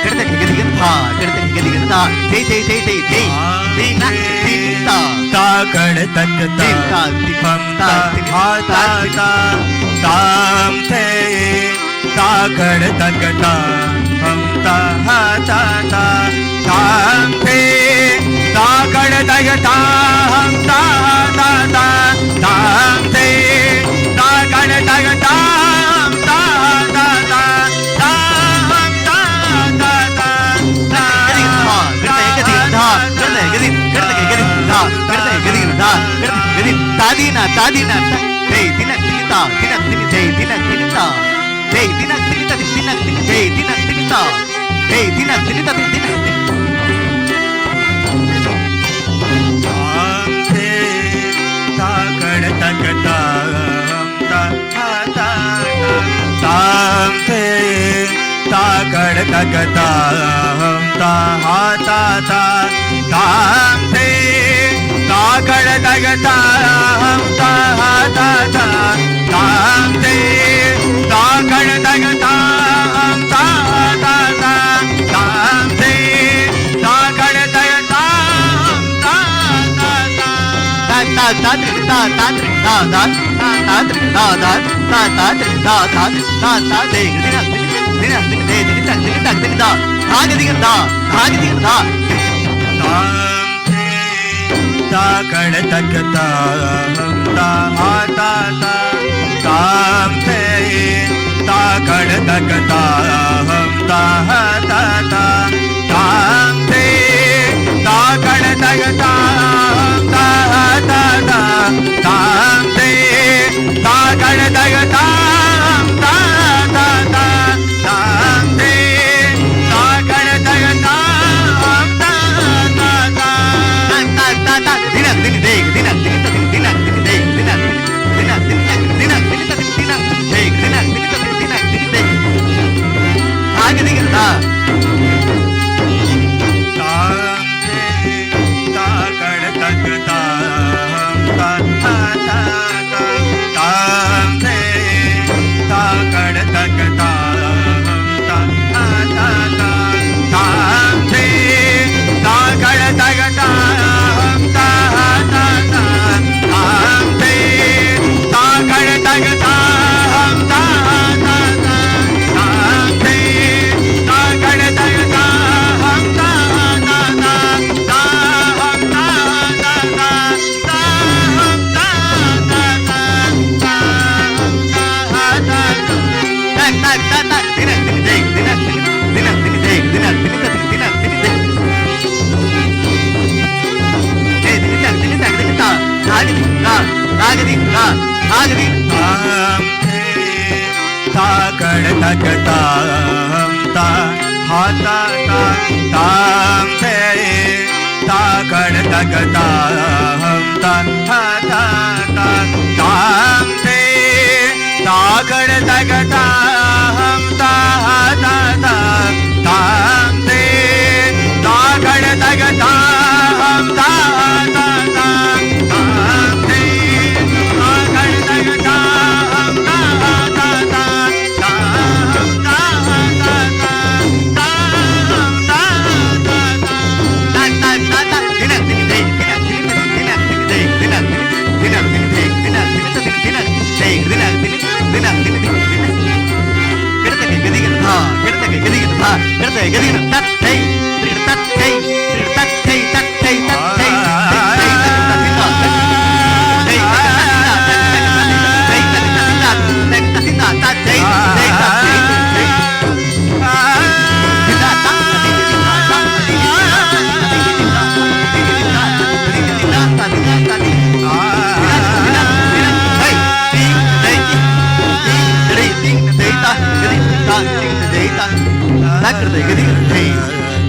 S5: கடதக கதிகன் தா கடதக கதிகன் தா தே தே தே தே தே தீன தீன
S6: ता कड़ तक ताम ता हा ता ता ताम थे ता कड़ तक ताम ता हा ता ता ताम थे ता कड़ तक ताम ता ता ता ताम थे ता कड़ तक ताम ता ता ता ताम ता ता ता
S5: தாதீனா தாதீனா டேய் தின தினிதா தின தினி டேய் தின தினிதா டேய் தின தினிதா தின தினி டேய் தின தினிதா டேய் தின தினிதா தின
S6: ताम थे ता कड़ तक ताम ता हा ता ता ताम थे ता कड़ तक ताम ता हा ता ता ताम थे ता कड़ तक ताम ता हा ता ता ताम थे ता कड़ तक ताम ता हा ता ता ताम थे ता कड़ तक ताम ता ता ता
S5: தா தா தா தா தா தா தா தா தா தா தா தா தா தா தா டேய் தின தின தின டேய் தின தின தின தா தாகதிகன் தா தாகதிகன் தா
S6: ताम थे ता कड़ तक ताम ता हा ता ता ताम थे ता कड़ तक ताम ता हा ता ता ताम थे ता कड़ तक ताम ता हा ता ता ताम थे ता कड़ तक ताम ता ता ता ताम थे ता कड़ तक ताम ता ता ता
S5: தா தா தின தின டேய் தின தின தின தின டேய் தின தின தின தின தின தின டேய் தின தின தின தின டேய் தாகதிகன் தா
S6: ताम थे ता कड़ तक ताम ता हा ता ता ताम थे ता कड़ तक ताम ता हा ता ता ताम थे ता कड़ तक ताम ता हा ता ता ताम थे ता कड़ तक ताम ता हा ता ता ताम थे ता कड़ तक ताम ता हा ता ता ताम ता ता ता ताम ता ता ता ताम ता हा ता ता
S5: தா தா தா தின தின டேய் தின தின தின டேய் தின தின தின தின டேய் தின தின தின தா தாகதிகன் தா தாகதிகன் தா தாகதிகன்
S6: ताम थे ता कड़ तक ताम ता हा ता ता ताम थे ता कड़ तक ताम ता हा ता ता ताम थे ता कड़ तक ताम ता हा ता ता ताम थे ता कड़ तक ताम ता हा ता ता ताम थे ता कड़ तक ताम ता हा ता ता ताम ता हा ता ता ताम ता ता ता
S5: தா தா தா தா தின தின டேய் தின தின தின டேய் தின தின தின டேய் தின தின தின டேய் தின தின தின தின கடதக கதிகன் தா கடதக கதிகன் தா கடதக கதிகன் தட் டேய் தின தட் டேய் தின தட் டேய் தட் டேய் தட் டேய் டேய் Hey!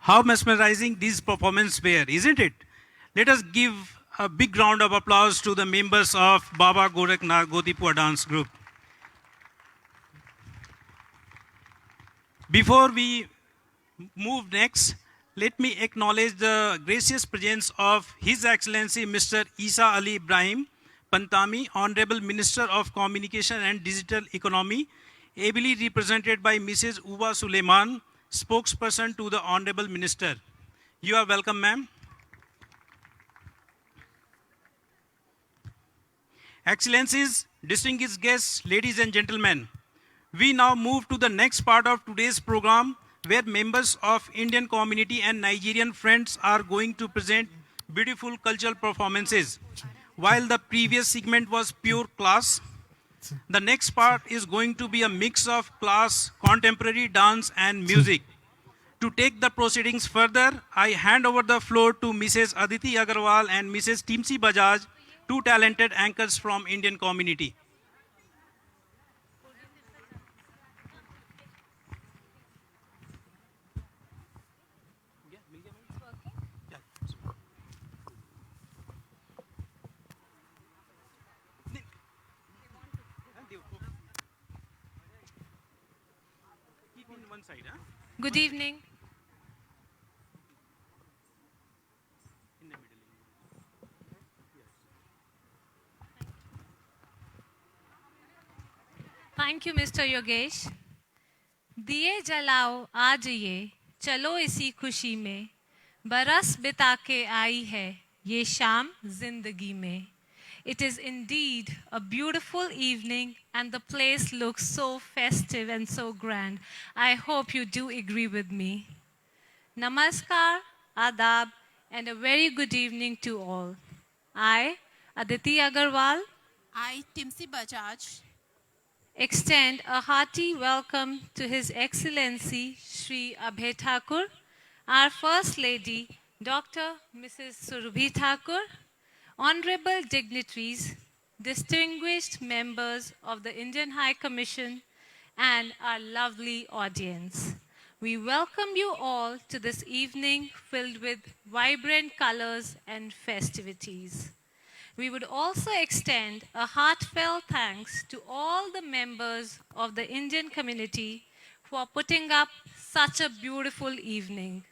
S1: How mesmerizing these performances were, isn't it? Let us give a big round of applause to the members of Baba Gorakhnath Gotipur dance group. Before we move next, let me acknowledge the gracious presence of His Excellency Mr. Isa Ali Ibrahim Pantami, Honorable Minister of Communication and Digital Economy, ably represented by Mrs. Uba Suleiman, spokesperson to the Honorable Minister. You are welcome, ma'am. Excellencies, distinguished guests, ladies and gentlemen, we now move to the next part of today's program, where members of Indian community and Nigerian friends are going to present beautiful cultural performances. While the previous segment was pure class, the next part is going to be a mix of class, contemporary dance and music. To take the proceedings further, I hand over the floor to Mrs. Aditi Agarwal and Mrs. Timsi Bajaj, two talented anchors from Indian community.
S7: Good evening. Thank you, Mr. Yogesh. दिए जलाओ आज ये चलो इसी खुशी में बरस बिता के आई है ये शाम जिंदगी में. It is indeed a beautiful evening and the place looks so festive and so grand. I hope you do agree with me. Namaskar, Adab, and a very good evening to all. I, Aditi Agarwal,
S8: I, Timsi Bajaj,
S7: extend a hearty welcome to His Excellency Shri Abhay Thakur, our First Lady, Dr. Mrs. Surabhi Thakur, honorable dignitaries, distinguished members of the Indian High Commission, and our lovely audience. We welcome you all to this evening filled with vibrant colors and festivities. We would also extend a heartfelt thanks to all the members of the Indian community for putting up such a beautiful evening.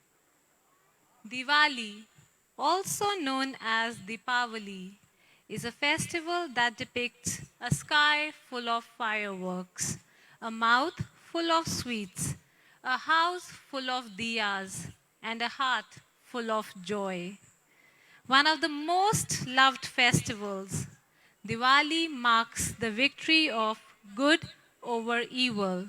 S7: Diwali, also known as Deepavali, is a festival that depicts a sky full of fireworks, a mouth full of sweets, a house full of diyas, and a heart full of joy. One of the most loved festivals, Diwali marks the victory of good over evil.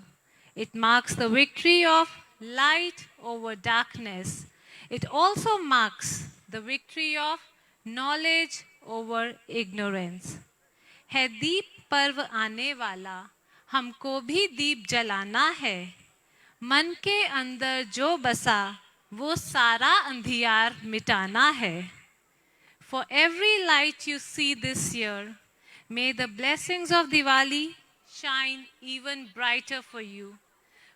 S7: It marks the victory of light over darkness. It also marks the victory of knowledge over ignorance. है दीप पर्व आने वाला, हमको भी दीप जलाना है. मन के अंदर जो बसा, वो सारा अंधियार मिटाना है. For every light you see this year, may the blessings of Diwali shine even brighter for you.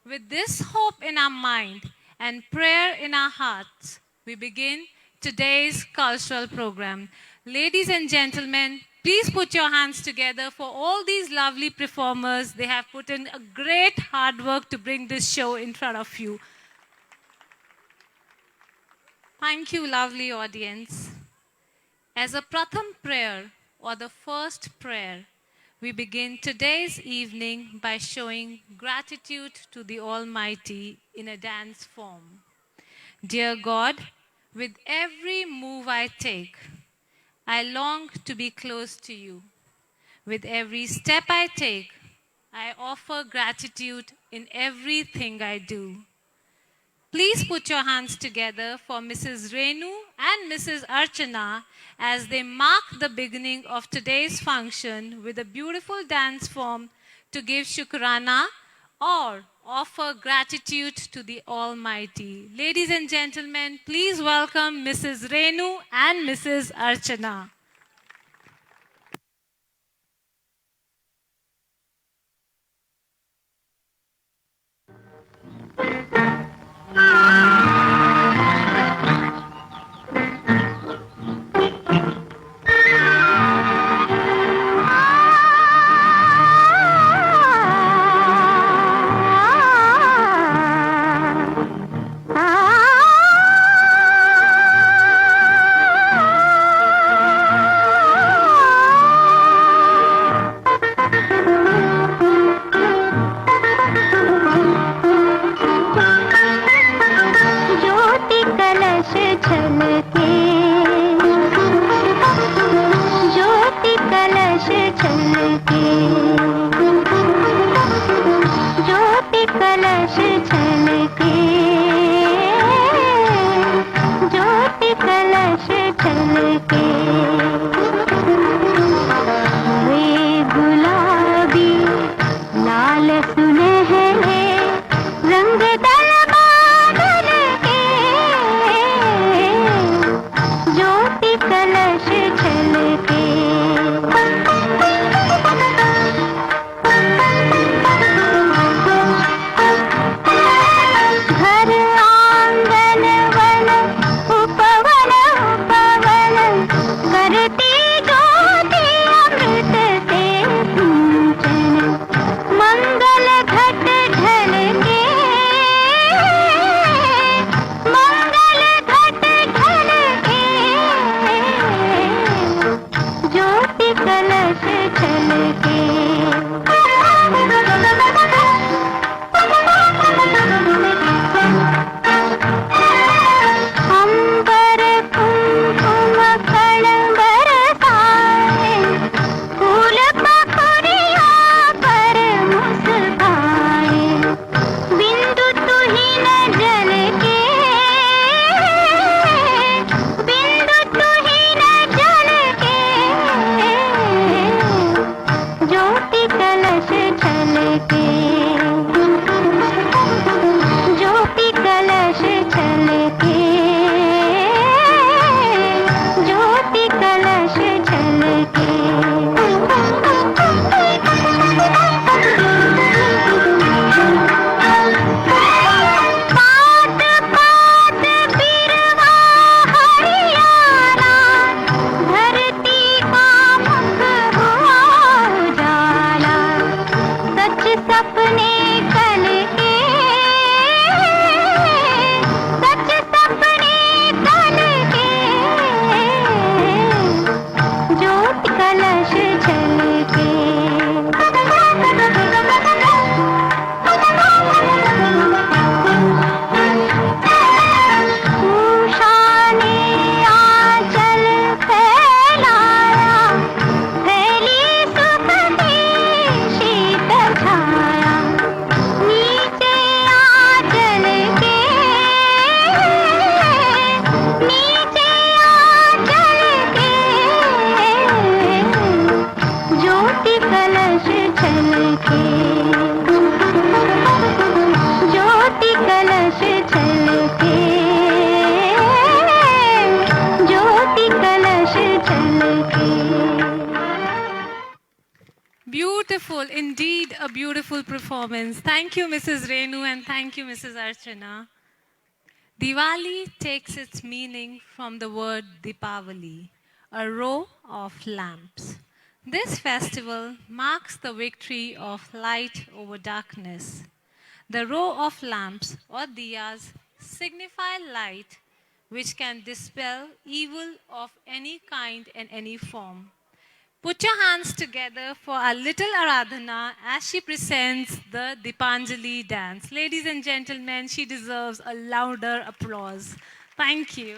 S7: With this hope in our mind and prayer in our hearts, we begin today's cultural program. Ladies and gentlemen, please put your hands together for all these lovely performers. They have put in a great hard work to bring this show in front of you. Thank you, lovely audience. As a Pratham prayer, or the first prayer, we begin today's evening by showing gratitude to the Almighty in a dance form. Dear God, with every move I take, I long to be close to you. With every step I take, I offer gratitude in everything I do. Please put your hands together for Mrs. Renu and Mrs. Archana as they mark the beginning of today's function with a beautiful dance form to give shukrana or offer gratitude to the Almighty. Ladies and gentlemen, please welcome Mrs. Renu and Mrs. Archana.
S9: सपने कल के, सच सपने कल के, ज्योत कलश छलके। उषा ने आंचल फैलाया, फैली सुख की शीतल छाया। नीचे आंचल के, नीचे आंचल के, ज्योति कलश छलके, ज्योति कलश छलके, ज्योति कलश छलके।
S7: Beautiful, indeed a beautiful performance. Thank you, Mrs. Renu, and thank you, Mrs. Archana. Diwali takes its meaning from the word Dipavali, a row of lamps. This festival marks the victory of light over darkness. The row of lamps or diyas signify light which can dispel evil of any kind and any form. Put your hands together for our little Aradhana as she presents the Dipanjali dance. Ladies and gentlemen, she deserves a louder applause. Thank you.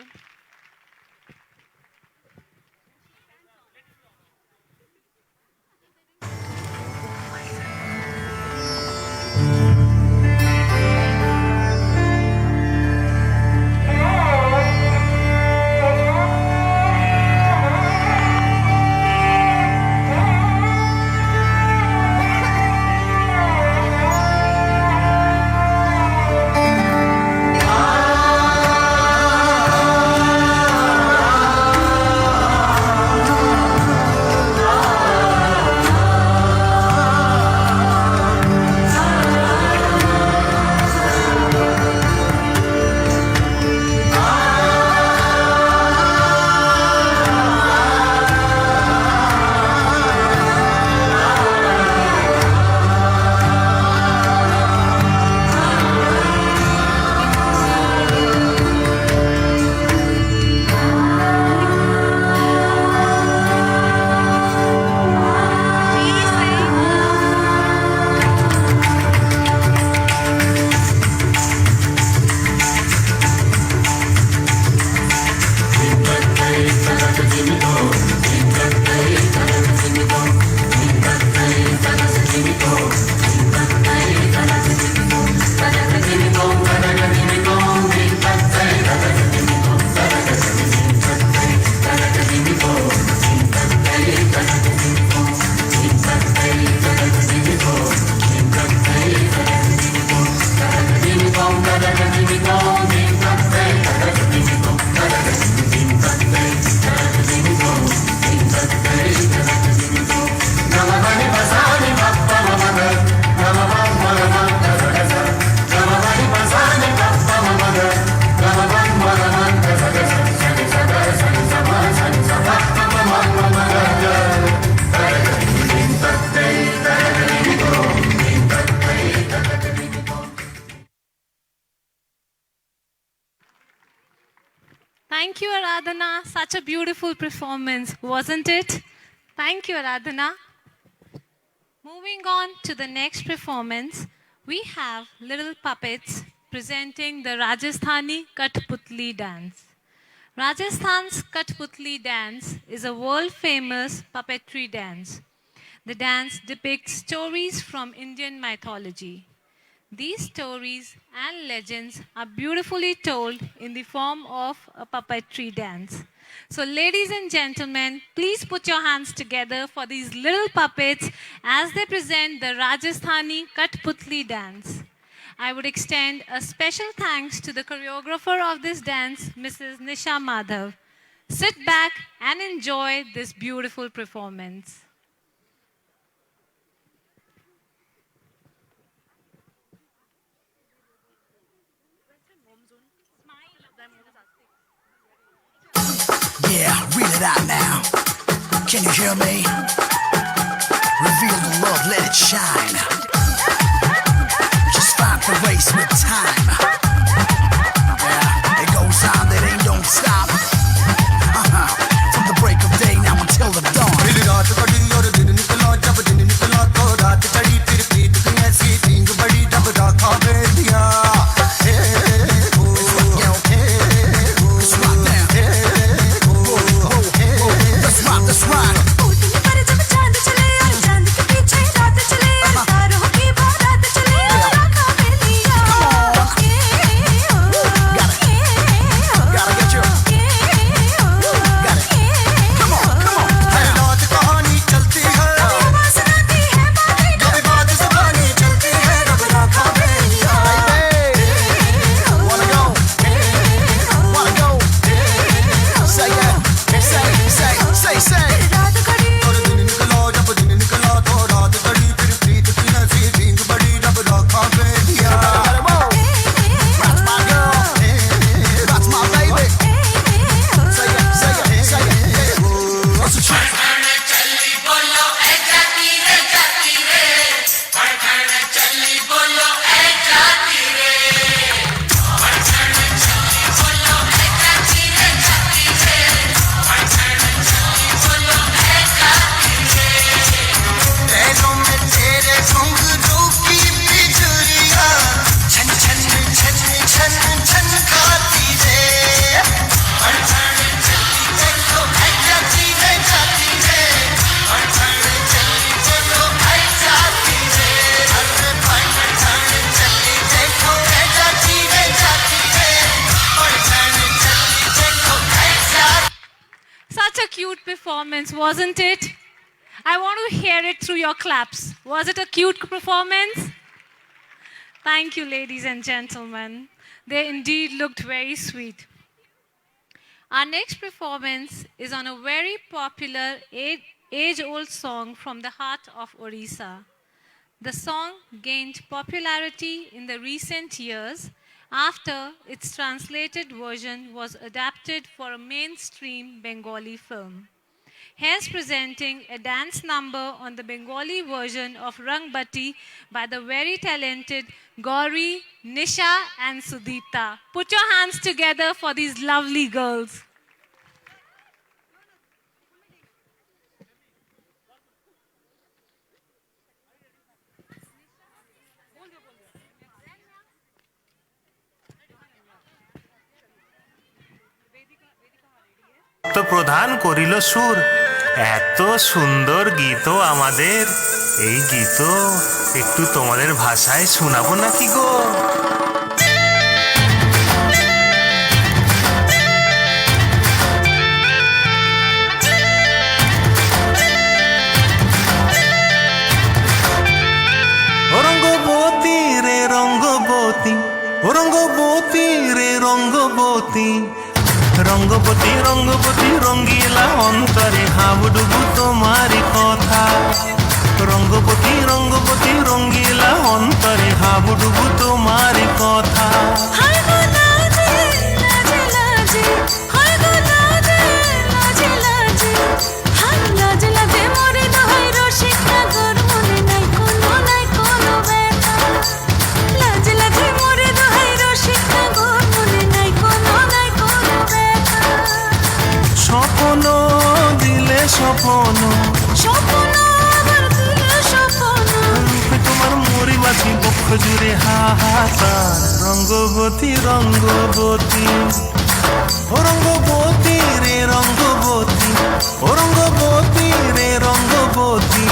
S7: Thank you, Aradhana. Such a beautiful performance, wasn't it? Thank you, Aradhana. Moving on to the next performance, we have little puppets presenting the Rajasthani Kathputli dance. Rajasthan's Kathputli dance is a world-famous puppetry dance. The dance depicts stories from Indian mythology. These stories and legends are beautifully told in the form of a puppetry dance. So ladies and gentlemen, please put your hands together for these little puppets as they present the Rajasthani Kathputli dance. I would extend a special thanks to the choreographer of this dance, Mrs. Nisha Madhav. Sit back and enjoy this beautiful performance.
S10: Yeah, read it out now. Can you hear me? Reveal the love, let it shine.
S7: performance, wasn't it? I want to hear it through your claps. Was it a cute performance? Thank you, ladies and gentlemen. They indeed looked very sweet. Our next performance is on a very popular age-old song from the heart of Orissa. The song gained popularity in the recent years after its translated version was adapted for a mainstream Bengali film. Here's presenting a dance number on the Bengali version of Rangbati by the very talented Gauri, Nisha and Sudipta. Put your hands together for these lovely girls.
S6: তো প্রধান করিল সুর এত সুন্দর গীত আমাদের এই গীত একটু তোমাদের ভাষায় শোনাবো নাকি গো রঙ্গবতী রে রঙ্গবতী রঙ্গবতী রে রঙ্গবতী রঙ্গবতী রঙ্গবতী রঙ্গিলা অন্তরে হাবুডুবু তোমারি কথা রঙ্গবতী রঙ্গবতী রঙ্গিলা অন্তরে হাবুডুবু তোমারি কথা স্বপ্ন দিলে স্বপ্ন স্বপ্ন রূপে তোমার মরি বাছি বক্ষ জুড়ে হাহাকার রঙ্গবতী রঙ্গবতী ও রঙ্গবতী রে রঙ্গবতী ও রঙ্গবতী রে রঙ্গবতী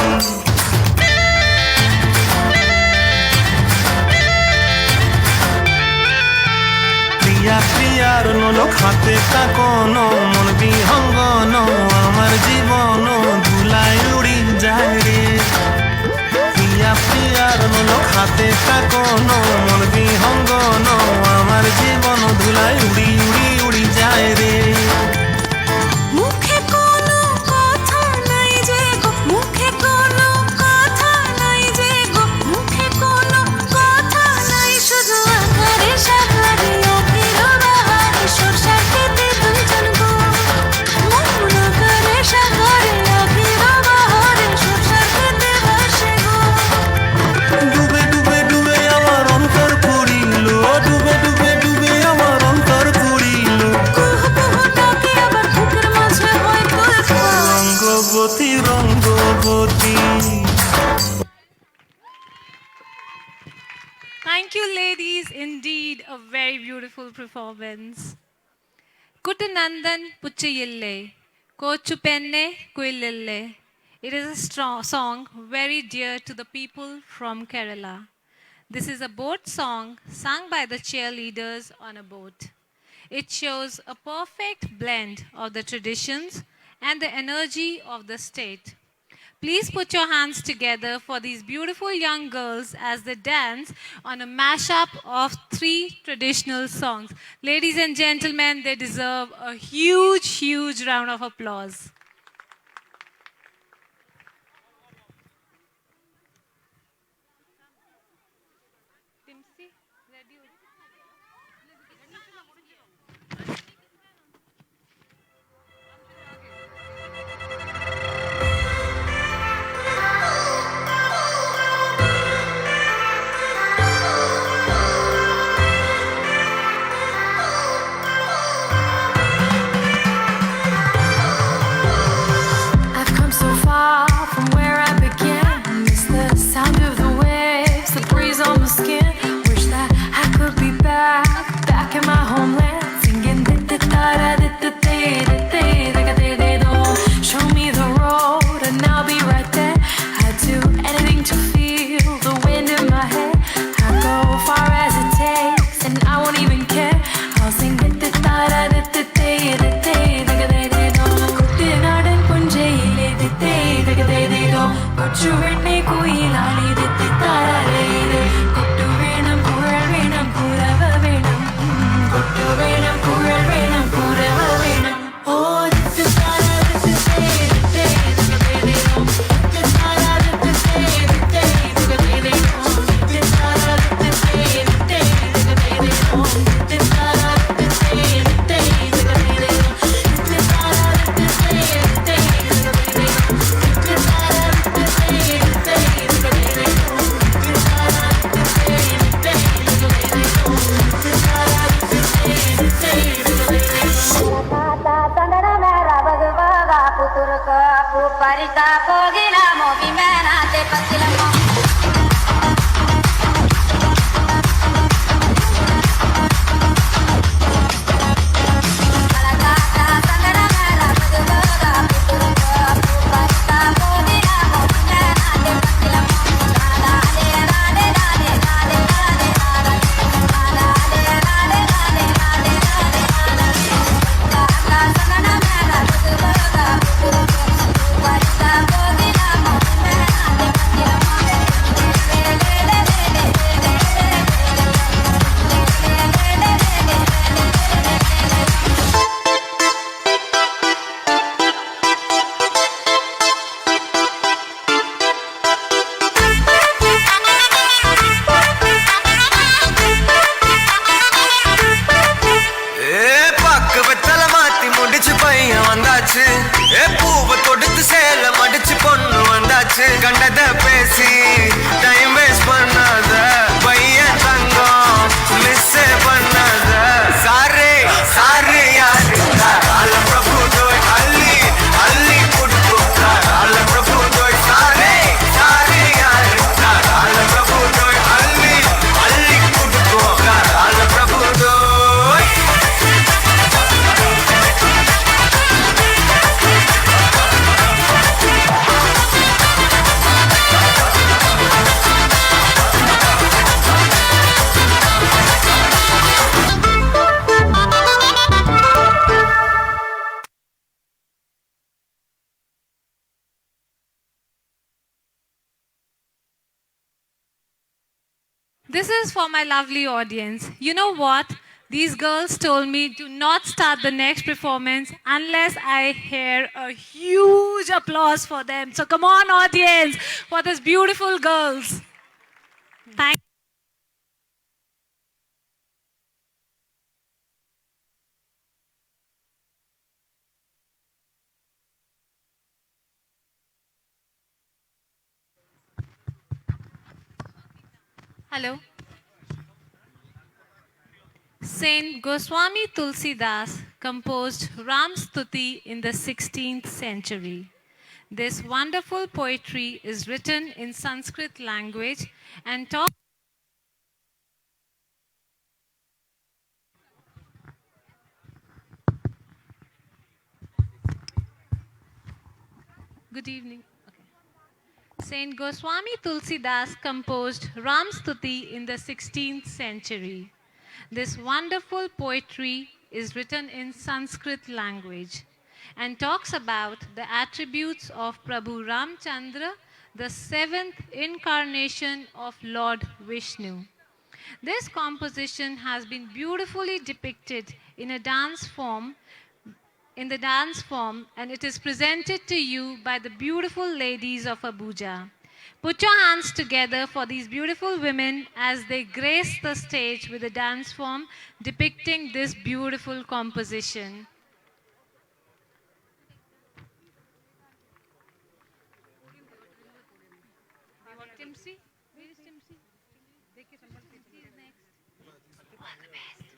S6: প্রিয়া প্রিয়ার নোলক হাতে কাকন মন বিহঙ্গন আমার জীবন ধুলায় উড়ি যায় রে প্রিয়া প্রিয়ার নোলক হাতে কাকন মন বিহঙ্গন আমার জীবন ধুলায় উড়ি উড়ি উড়ি যায় রে
S9: মুখে কোনো কথা নাই যে গো মুখে কোনো কথা নাই যে গো মুখে কোনো কথা নাই শুধু আকারে সাহারে অখির বাহারে সরষার খেতে দুইজন গো মন আকারে সাহারে অখির বাহারে সরষার খেতে ভাসে গো
S6: ডুবে ডুবে ডুবে আমার অন্তর পুরিল ডুবে ডুবে ডুবে আমার অন্তর পুরিল
S9: কুহু কুহু ডাকে আবার বুকের মাঝে হয় কুলকুল
S6: Rangabati Rangabati
S7: Thank you, ladies. Indeed, a very beautiful performance. Kuttanandan Puchayille, Kochu Penne Kuilille. It is a strong song very dear to the people from Kerala. This is a boat song sung by the cheerleaders on a boat. It shows a perfect blend of the traditions and the energy of the state. Please put your hands together for these beautiful young girls as they dance on a mashup of 3 traditional songs. Ladies and gentlemen, they deserve a huge, huge round of applause.
S9: I've come so far from where I began. Miss the sound of the waves, the breeze on my skin. Wish that I could be back in my homeland.
S7: This is for my lovely audience. You know what? These girls told me do not start the next performance unless I hear a huge applause for them. So come on, audience, for these beautiful girls. Thank Hello. Saint Goswami Tulsidas composed Ram Stuti in the 16th century. This wonderful poetry is written in Sanskrit language and talks. Good evening. Okay. Saint Goswami Tulsidas composed Ram Stuti in the 16th century. This wonderful poetry is written in Sanskrit language and talks about the attributes of Prabhu Ramchandra, the seventh incarnation of Lord Vishnu. This composition has been beautifully depicted in a dance form and it is presented to you by the beautiful ladies of Abuja. Put your hands together for these beautiful women as they grace the stage with a dance form depicting this beautiful composition. Timsi? Where is Timsi? Timsi is next. All the best.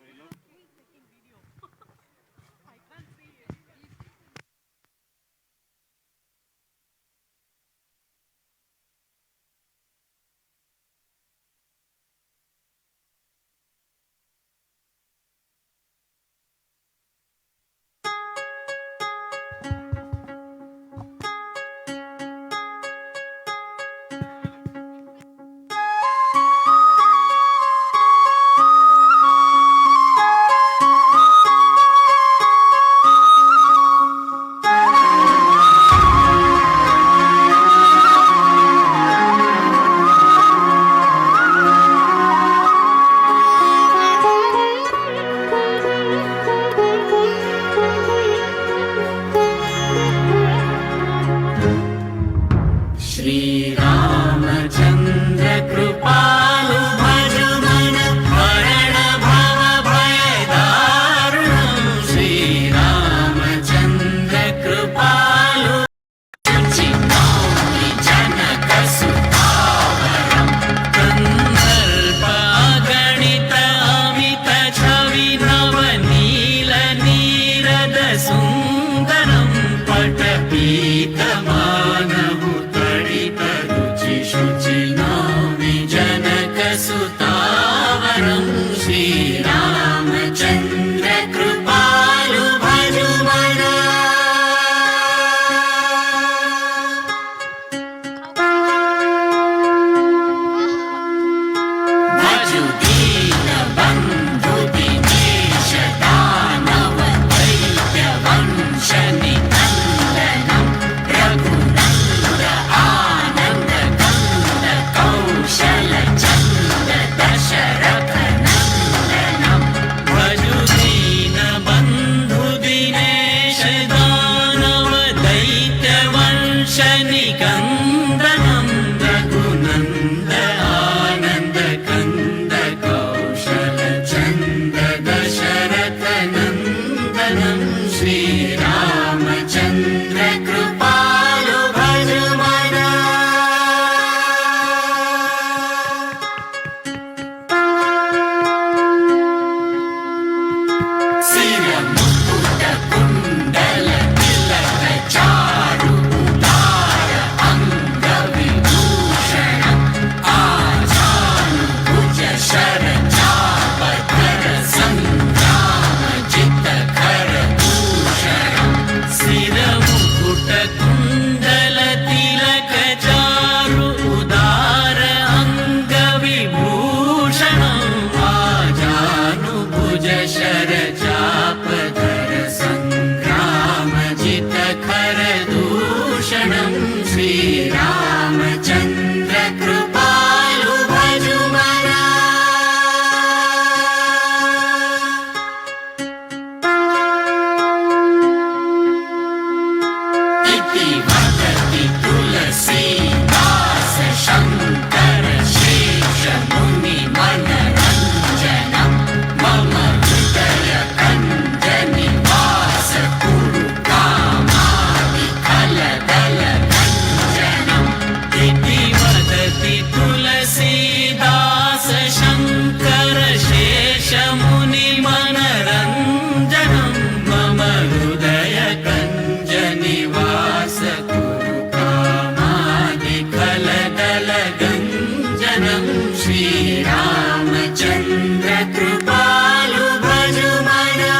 S9: Shri Ramchandra कृपालु भजुमना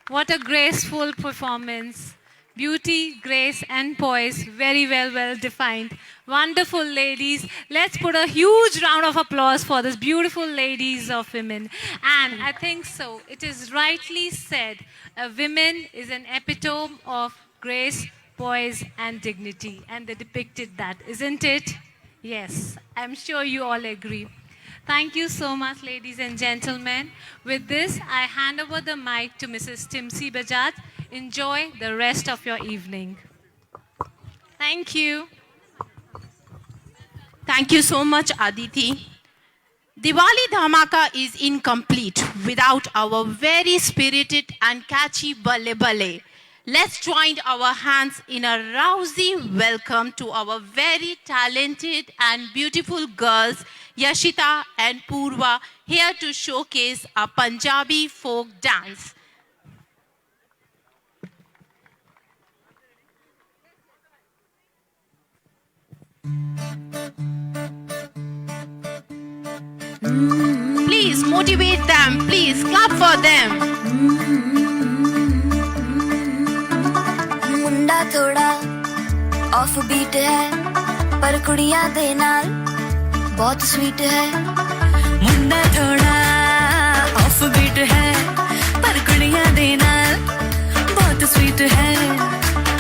S7: What a graceful performance. Beauty, grace, and poise, very well defined. Wonderful ladies. Let's put a huge round of applause for these beautiful ladies of women. And I think so, it is rightly said, a woman is an epitome of grace, poise, and dignity. And they depicted that, isn't it? Yes, I'm sure you all agree. Thank you so much, ladies and gentlemen. With this, I hand over the mic to Mrs. Timsi Bajaj. Enjoy the rest of your evening. Thank you.
S8: Thank you so much, Aditi. Diwali Dhamaka is incomplete without our very spirited and catchy Balle Balle. Let's join our hands in a rousy welcome to our very talented and beautiful girls, Yashita and Purva, here to showcase a Punjabi folk dance. Please motivate them. Please clap for them.
S9: मुंडा थोड़ा off beat है पर कुड़ियां दे नाल बहुत sweet है मुंडा थोड़ा off beat है पर कुड़ियां दे नाल बहुत स्वीट है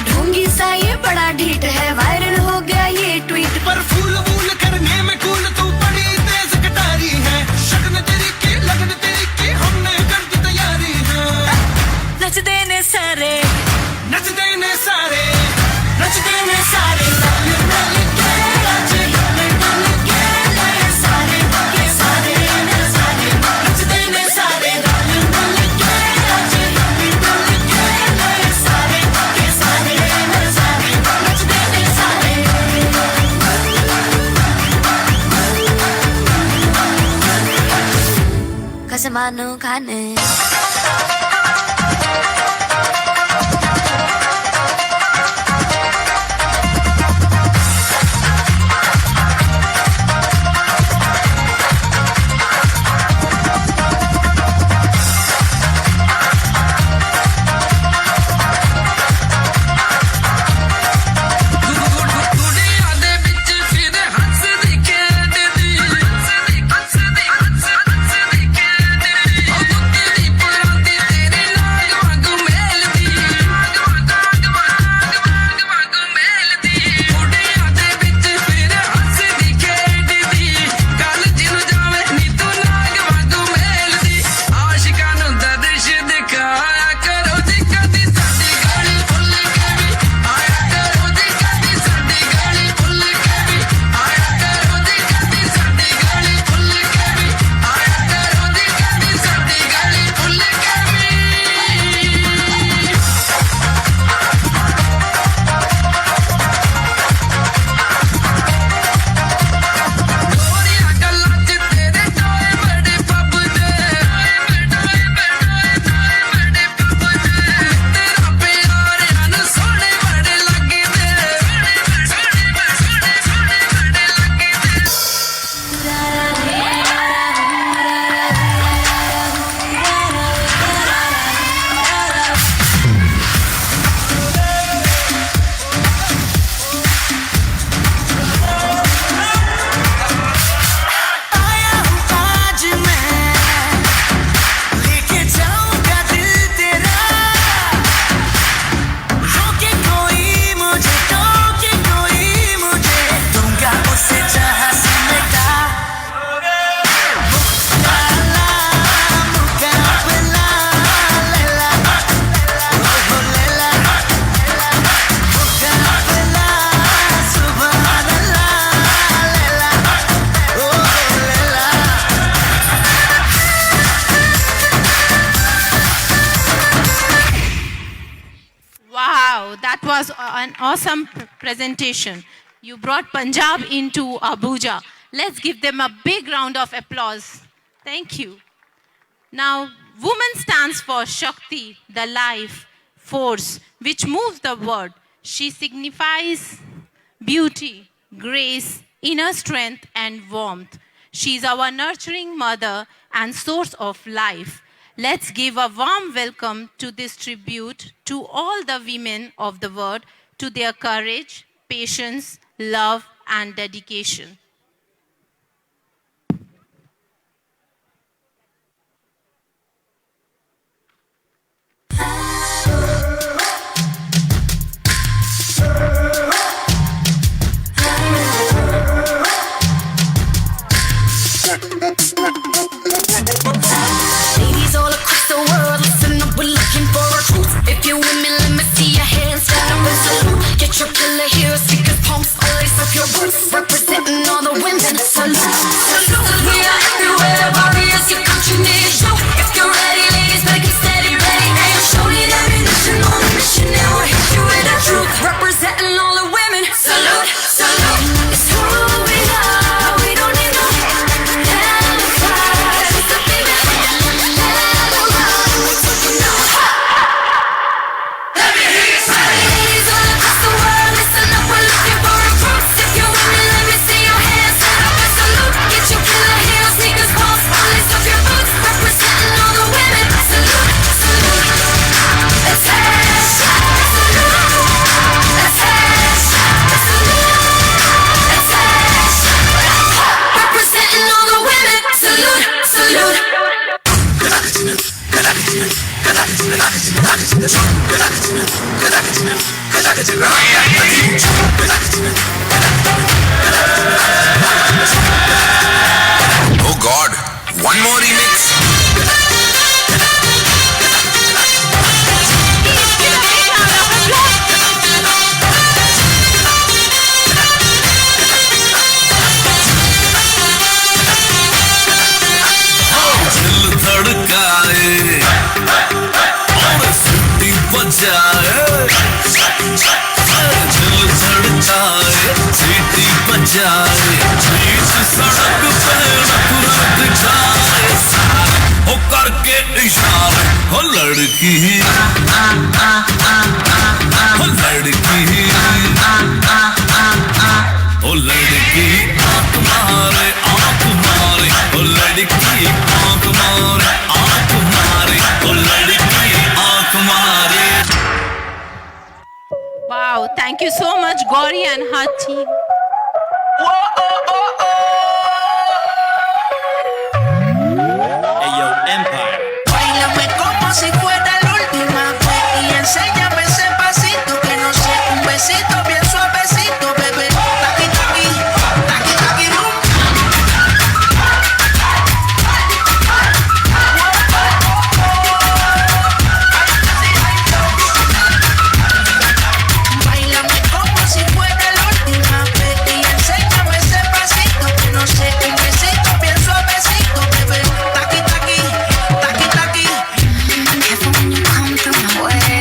S9: ढोंगी सा ये बड़ा ढीठ है वायरल हो गया ये ट्वीट
S10: पर फूल वूल करने में कूल तू बड़ी तेज कटारी है शगन तेरी की लगन तेरी की हमने कर दी तैयारी है
S9: नचदे ने सारे
S10: नचदे ने सारे नचदे ने सारे
S9: कसमानो खाने
S8: That was an awesome presentation. You brought Punjab into Abuja. Let's give them a big round of applause. Thank you. Now, woman stands for Shakti, the life force which moves the world. She signifies beauty, grace, inner strength, and warmth. She is our nurturing mother and source of life. Let's give a warm welcome to this tribute to all the women of the world, to their courage, patience, love, and dedication.
S9: Ladies all across the world, listen up, we're looking for a truth. If you're women, let me see your hands. Stand up and salute. Get your killer heels, speakers, pumps, all lace up your boots. Representing all the women. Salute, salute. We are everywhere, warriors, your country needs you. If you're ready, ladies, better get steady, ready. Aim, show me that ammunition on a mission, and we'll hit you with the truth. Representing all the women. Salute, salute. It's who we are. We don't need no amplifiers. It's the female. Ladies all across the world, listen up, we're looking for a truth. If you're women, let me see your hands. Stand up and salute. Get your killer heels, sneakers, pumps, all lace up your boots. Representing all the women. Salute, salute. Attention, salute. Attention, salute. Attention. Representing all the women. Salute, salute.
S10: Oh God, one more remix.
S6: दिल धड़काए और सीटी बजाए दिल धड़काए सीटी बजाए बीच सड़क पे नखरा दिखाए हो करके इशारे हो लड़की हो लड़की ओ लड़की आंख मारे ओ लड़की आंख मारे ओ लड़की आंख मारे
S8: Wow, thank you so much, Gauri and her team.
S9: Báilame como si fuera la última vez y enséñame ese pasito que no sé, un besito bien suavecito, bebé. Taqui taqui, taqui taqui rum. Báilame como si fuera la última vez y enséñame ese pasito que no sé, un besito bien suavecito, bebé. Taqui taqui, taqui taqui. Careful when you come through my way.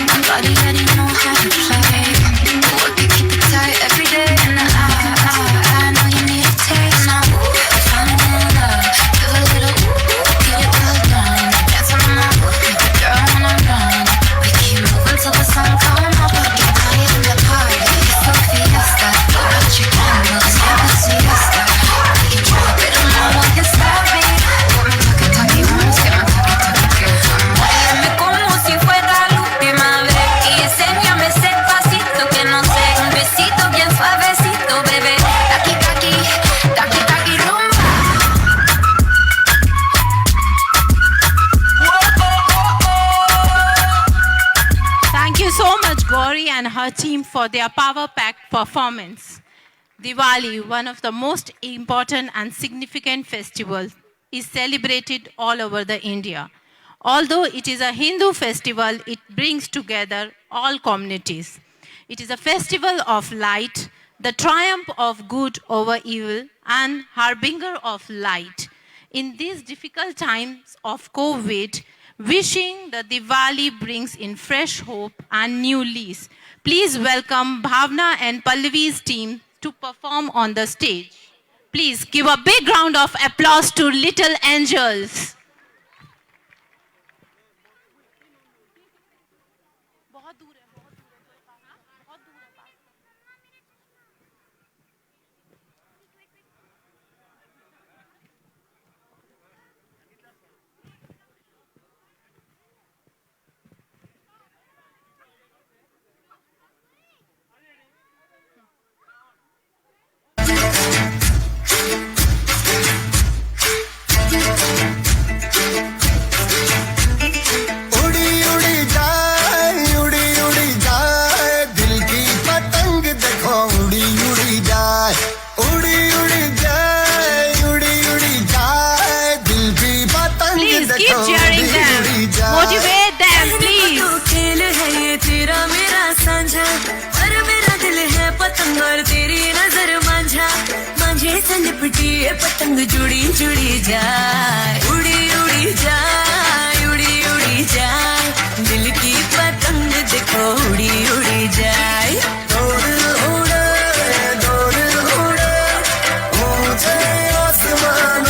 S9: My body already know how to play. Work it, keep it tight every day, and I know you need a taste now. Falling in love, feel a little get it well done. Dance on my make a girl wanna run. We keep moving till the sun come up. Get high in the party, it's a fiesta. Blow out your candles, have a siesta. We can drop it, no one can stop me. Got my talkie ones, get my talkie. Báilame como si fuera la última vez y enséñame ese pasito que no sé, un besito bien suavecito, bebé. Taqui taqui, taqui taqui rumba.
S8: Thank you so much, Gauri and her team, for their power-packed performance. Diwali, one of the most important and significant festivals, is celebrated all over the India. Although it is a Hindu festival, it brings together all communities. It is a festival of light, the triumph of good over evil, and harbinger of light. In these difficult times of COVID, wishing the Diwali brings in fresh hope and new lease. Please welcome Bhavna and Pallavi's team to perform on the stage. Please give a big round of applause to Little Angels. Motivate them, please.
S9: खेल है ये तेरा मेरा साझा और मेरा दिल है पतंग और तेरी नजर मांझा मांझे से लिपटी ये पतंग जुड़ी जुड़ी जाए उड़ी उड़ी जाए उड़ी उड़ी जाए दिल की पतंग देखो उड़ी उड़ी जाए दौड़ उड़े ऊंचे आसमान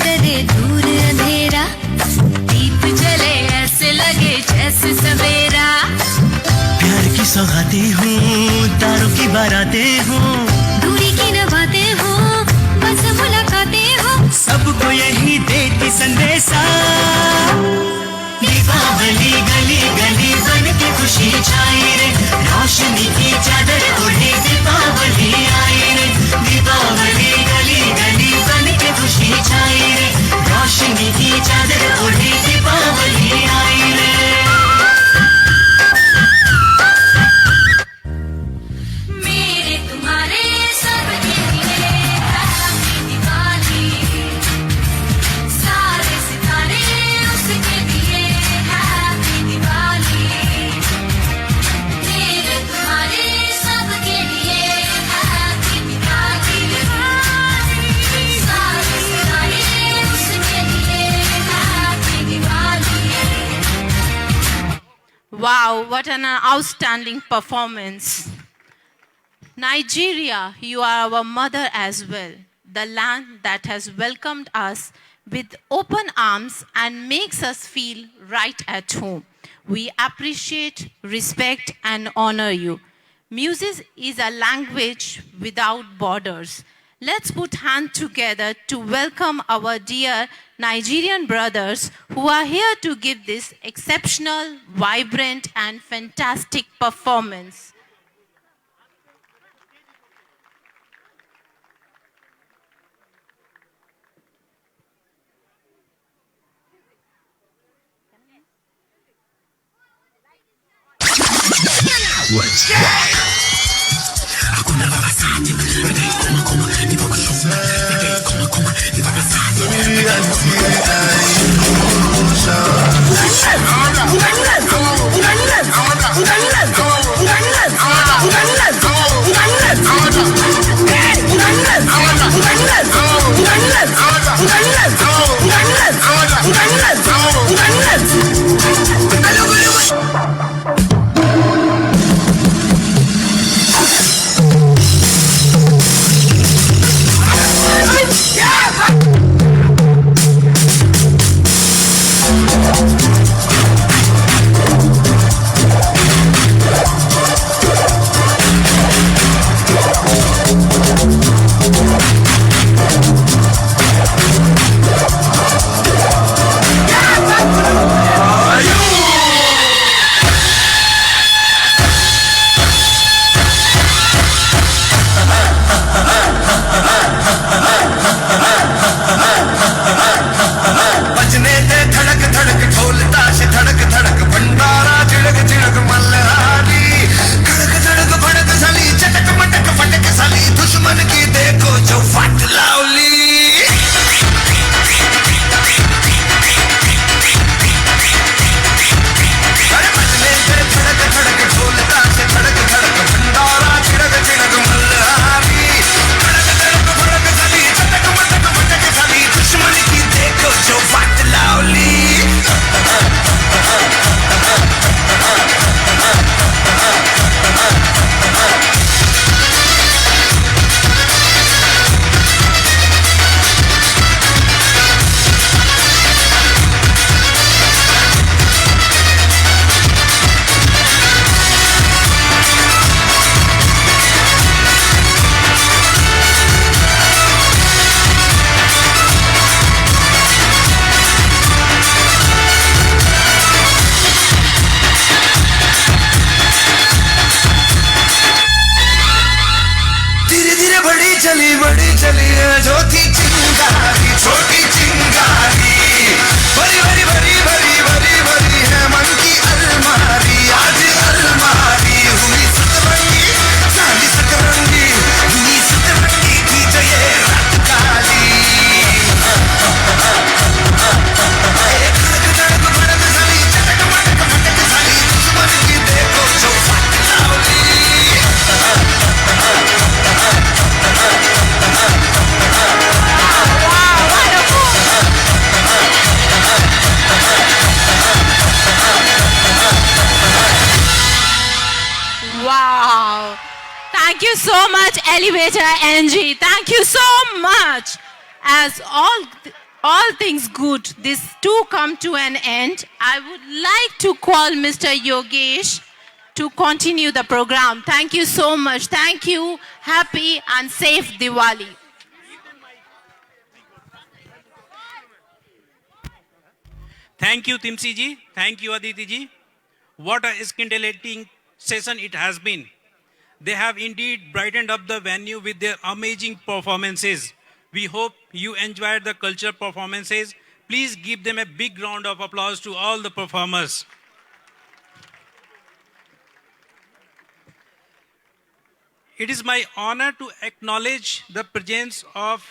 S9: करे दूर अंधेरा दीप जले ऐसे लगे जैसे सवेरा
S10: प्यार की सौगातें हूँ तारों की बारातें हूँ
S9: दूरी की नवातें हो बस मुलाकातें हो
S10: सबको यही देती संदेशा दीपावली गली गली बन के खुशी छाई रे रोशनी की चादर ओढ़े दीपावली आई रे दीपावली गली गली बन के खुशी छाई रे रोशनी की चादर ओढ़े दीपावली आई रे
S9: मेरे तुम्हारे सबके लिए हैप्पी दिवाली सारे सितारे उसके लिए हैप्पी दिवाली मेरे तुम्हारे सबके लिए हैप्पी दिवाली सारे सितारे उसके लिए happy Diwali
S8: Wow, what an outstanding performance. Nigeria, you are our mother as well, the land that has welcomed us with open arms and makes us feel right at home. We appreciate, respect, and honor you. Music is a language without borders. Let's put hands together to welcome our dear Nigerian brothers who are here to give this exceptional, vibrant, and fantastic performance.
S10: Let's rock. Hakuna babasati, ready, koma, nipo kusoma, ready, koma, nipo babasati.
S6: जो थी चिंगारी छोटी चिंगारी बड़ी बड़ी बड़ी बड़ी बड़ी बड़ी है मन की अलमारी आज अलमारी हुई सतरंगी साली सतरंगी हुई सतरंगी की जो ये रात काली एक धड़क धड़क भड़क साली चटक मटक मटक साली दुश्मन की देखो जो फाट लावली
S8: Wow. Thank you so much, Elevator NG. Thank you so much. As all things good, this too come to an end. I would like to call Mr. Yogesh to continue the program. Thank you so much. Thank you. Happy and safe Diwali.
S1: Thank you, Timsi ji. Thank you, Aditi ji. What a scintillating session it has been. They have indeed brightened up the venue with their amazing performances. We hope you enjoyed the culture performances. Please give them a big round of applause to all the performers. It is my honor to acknowledge the presence of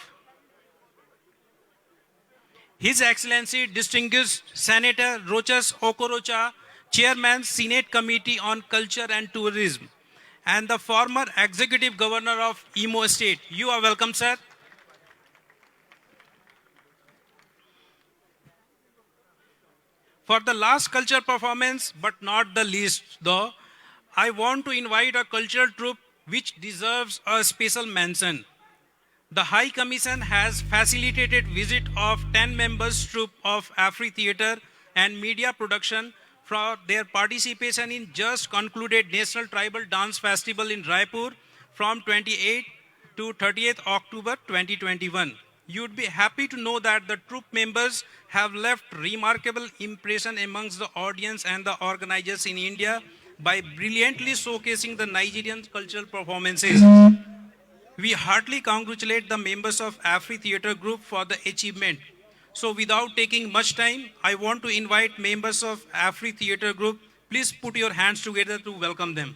S1: His Excellency Distinguished Senator Rochas Okorocha, Chairman Senate Committee on Culture and Tourism, and the former Executive Governor of Imo State. You are welcome, sir. For the last culture performance, but not the least though, I want to invite a cultural troupe which deserves a special mention. The High Commission has facilitated visit of 10 members troupe of Afri Theatre and Media Production for their participation in just concluded National Tribal Dance Festival in Raipur from 28 to 30th October 2021. You'd be happy to know that the troupe members have left remarkable impression amongst the audience and the organizers in India by brilliantly showcasing the Nigerian cultural performances. We heartily congratulate the members of Afri Theatre Group for the achievement. So without taking much time, I want to invite members of Afri Theatre Group. Please put your hands together to welcome them.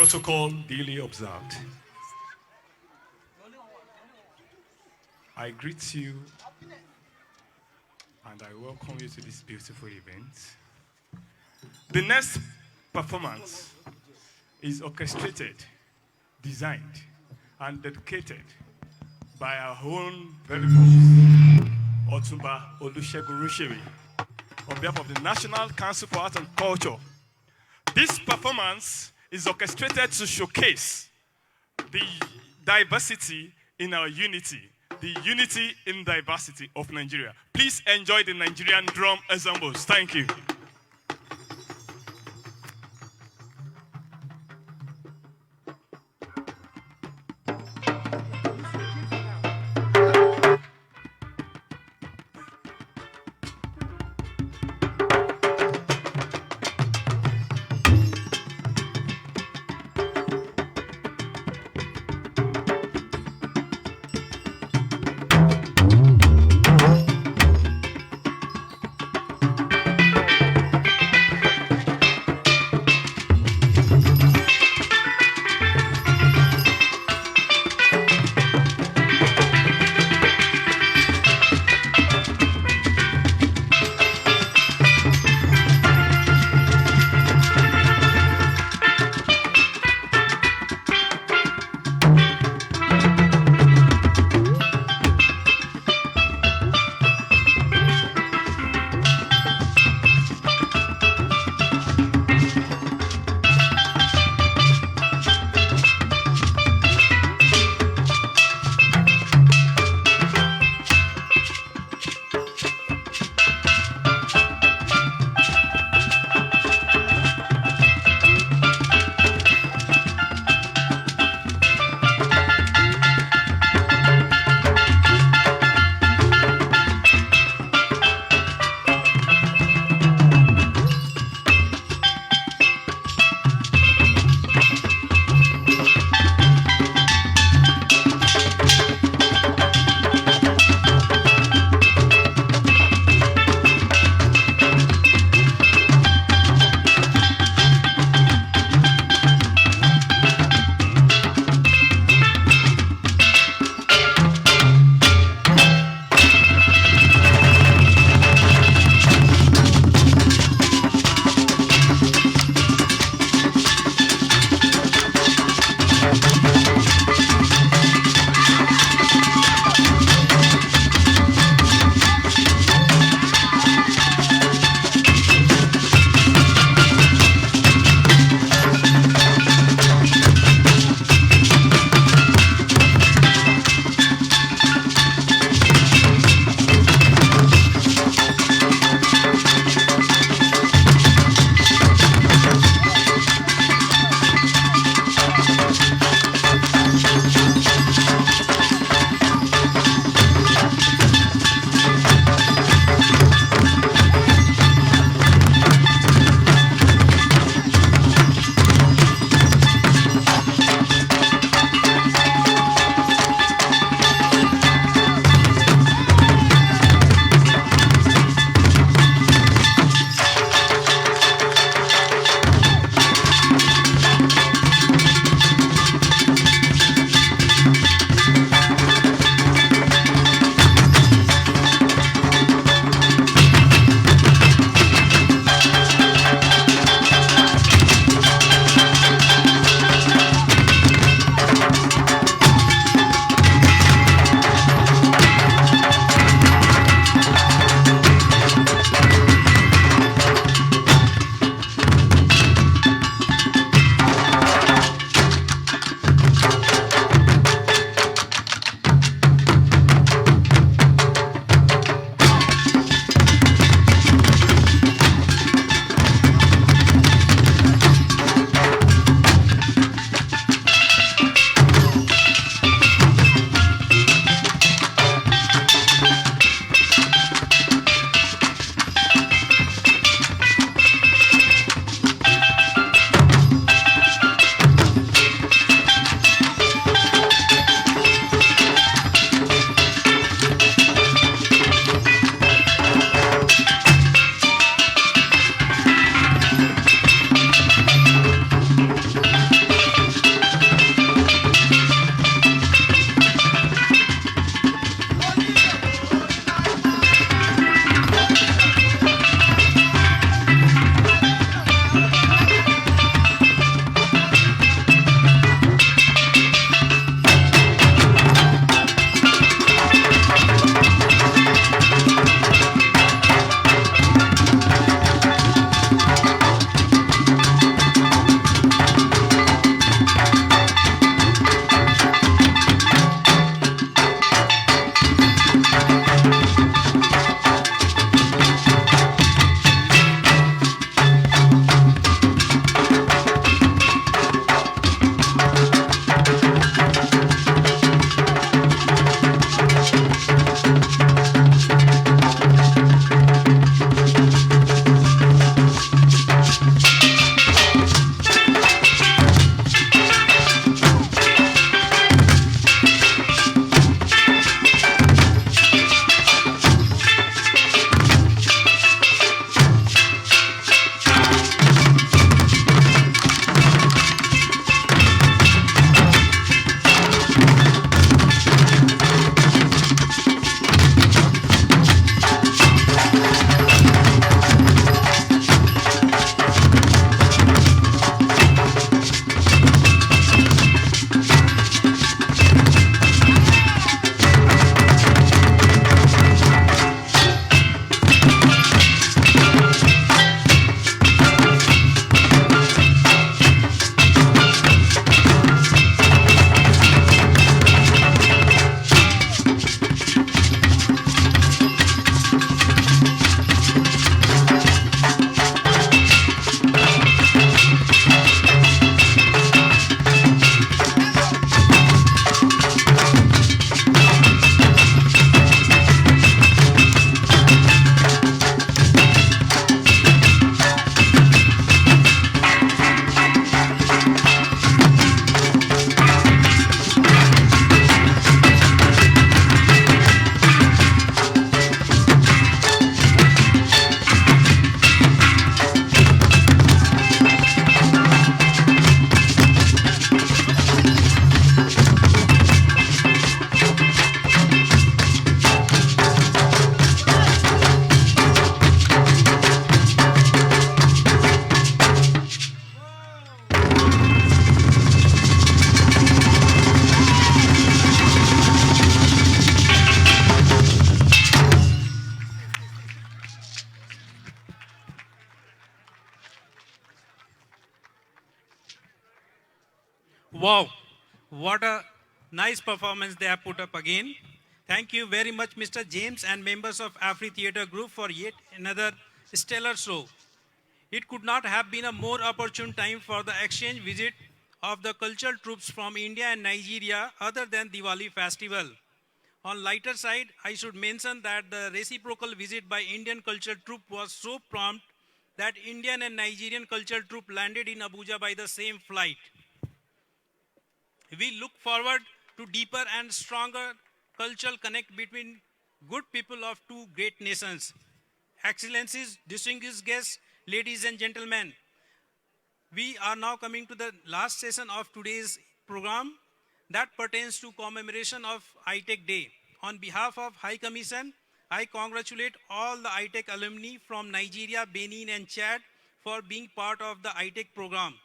S11: protocol duly observed. I greet you and I welcome you to this beautiful event. The next performance is orchestrated, designed, and dedicated by our own very boss, Otumba Olusegun Rushewi, on behalf of the National Council for Art and Culture. This performance is orchestrated to showcase the diversity in our unity, the unity in diversity of Nigeria. Please enjoy the Nigerian drum ensembles. Thank you.
S1: Wow, what a nice performance they have put up again. Thank you very much, Mr. James and members of Afri Theatre Group for yet another stellar show. It could not have been a more opportune time for the exchange visit of the cultural troops from India and Nigeria other than Diwali festival. On lighter side, I should mention that the reciprocal visit by Indian cultural troop was so prompt that Indian and Nigerian cultural troop landed in Abuja by the same flight. We look forward to deeper and stronger cultural connect between good people of two great nations. Excellencies, distinguished guests, ladies and gentlemen, we are now coming to the last session of today's program that pertains to commemoration of ITEC Day. On behalf of High Commission, I congratulate all the ITEC alumni from Nigeria, Benin and Chad for being part of the ITEC program.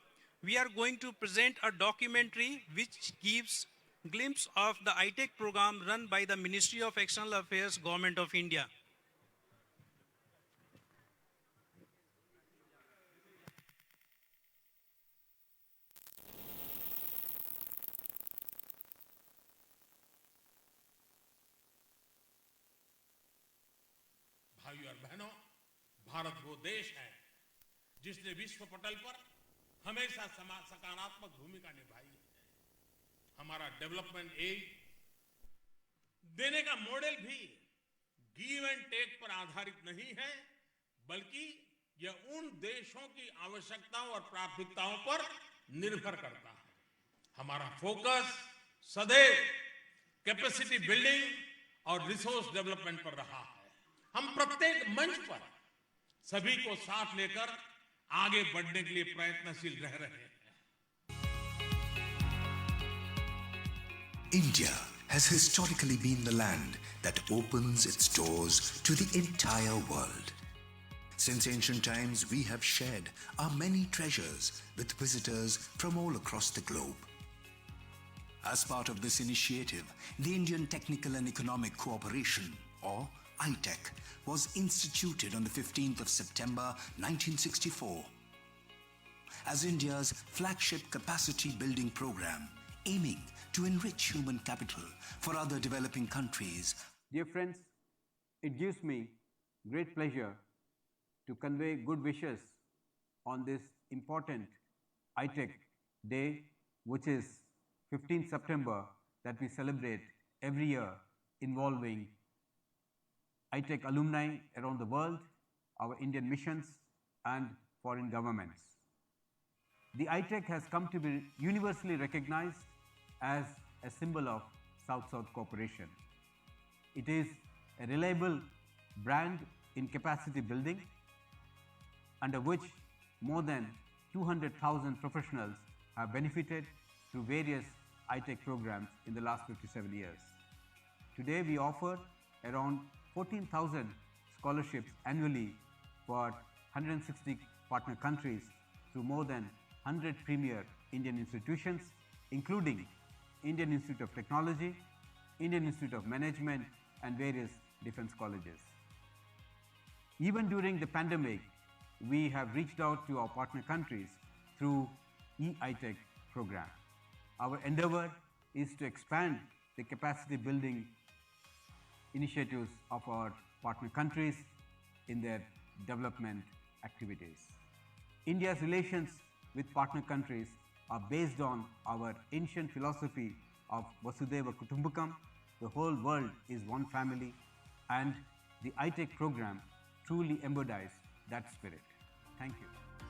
S1: We are going to present a documentary which gives a glimpse of the ITEC program run by the Ministry of External Affairs, Government of India.
S12: भाइयों और बहनों, भारत वो देश है जिसने विश्व पटल पर हमेशा सकारात्मक भूमिका निभाई है। हमारा डेवलपमेंट एड देने का मॉडल भी गिव एंड टेक पर आधारित नहीं है, बल्कि यह उन देशों की आवश्यकताओं और प्राथमिकताओं पर निर्भर करता है। हमारा फोकस सदैव कैपेसिटी बिल्डिंग और रिसोर्स डेवलपमेंट पर रहा है। हम प्रत्येक मंच पर सभी को साथ लेकर आगे बढ़ने के लिए प्रयत्नशील रह रहे हैं।
S13: India has historically been the land that opens its doors to the entire world. Since ancient times, we have shared our many treasures with visitors from all across the globe. As part of this initiative, the Indian Technical and Economic Cooperation, or ITEC, was instituted on the 15th of September 1964 as India's flagship capacity building program, aiming to enrich human capital for other developing countries.
S14: Dear friends, it gives me great pleasure to convey good wishes on this important ITEC Day, which is 15th September, that we celebrate every year, involving ITEC alumni around the world, our Indian missions and foreign governments. The ITEC has come to be universally recognized as a symbol of South-South cooperation. It is a reliable brand in capacity building, under which more than 200,000 professionals have benefited through various ITEC programs in the last 57 years. Today we offer around 14,000 scholarships annually for 160 partner countries through more than 100 premier Indian institutions, including Indian Institute of Technology, Indian Institute of Management and various defense colleges. Even during the pandemic, we have reached out to our partner countries through eITEC program. Our endeavor is to expand the capacity building initiatives of our partner countries in their development activities. India's relations with partner countries are based on our ancient philosophy of Vasudhaiva Kutumbakam, the whole world is one family, and the ITEC program truly embodies that spirit. Thank you.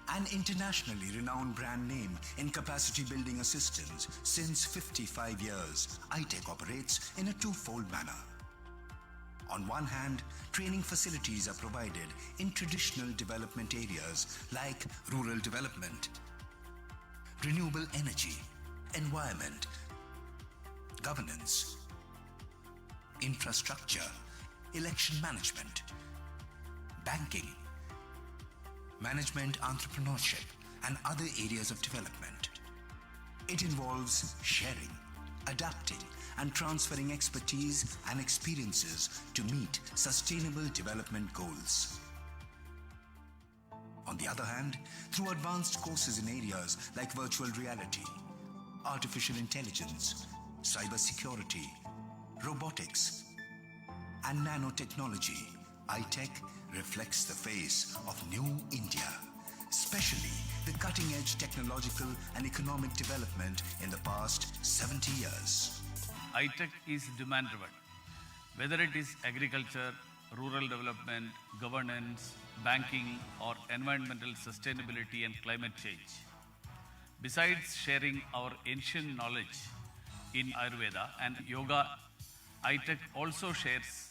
S13: An internationally renowned brand name in capacity building assistance since 55 years, ITEC operates in a twofold manner. On one hand, training facilities are provided in traditional development areas like rural development, renewable energy, environment, governance, infrastructure, election management, banking, management, entrepreneurship, and other areas of development. It involves sharing, adapting, and transferring expertise and experiences to meet sustainable development goals. On the other hand, through advanced courses in areas like virtual reality, artificial intelligence, cybersecurity, robotics, and nanotechnology, iTech reflects the face of new India, especially the cutting-edge technological and economic development in the past 70 years.
S15: iTech is demand-driven. Whether it is agriculture, rural development, governance, banking, or environmental sustainability and climate change. Besides sharing our ancient knowledge in Ayurveda and yoga, iTech also shares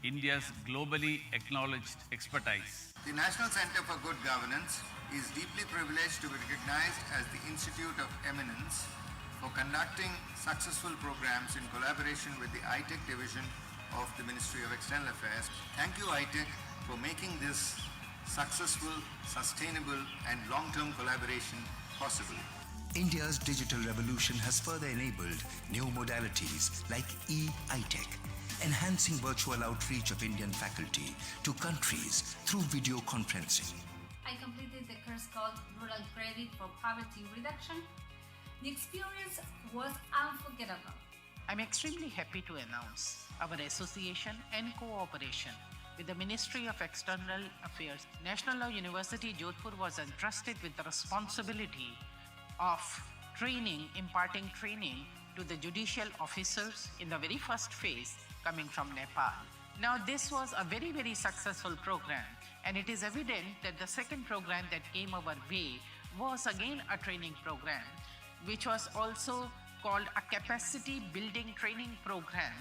S15: India's globally acknowledged expertise.
S16: The National Center for Good Governance is deeply privileged to be recognized as the Institute of Eminence for conducting successful programs in collaboration with the iTech division of the Ministry of External Affairs. Thank you, iTech, for making this successful, sustainable, and long-term collaboration possible.
S13: India's digital revolution has further enabled new modalities like e-iTech, enhancing virtual outreach of Indian faculty to countries through video conferencing.
S17: I completed the course called Rural Credit for Poverty Reduction. The experience was unforgettable.
S18: I'm extremely happy to announce our association and cooperation with the Ministry of External Affairs. National Law University Jodhpur was entrusted with the responsibility of imparting training to the judicial officers in the very first phase coming from Nepal. Now this was a very, very successful program, and it is evident that the second program that came our way was again a training program, which was also called a capacity building training program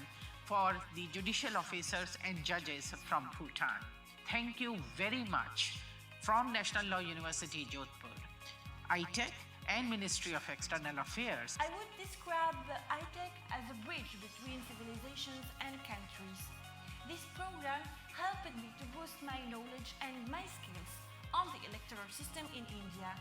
S18: for the judicial officers and judges from Bhutan. Thank you very much from National Law University Jodhpur, iTech and Ministry of External Affairs.
S19: I would describe iTech as a bridge between civilizations and countries. This program helped me to boost my knowledge and my skills on the electoral system in India.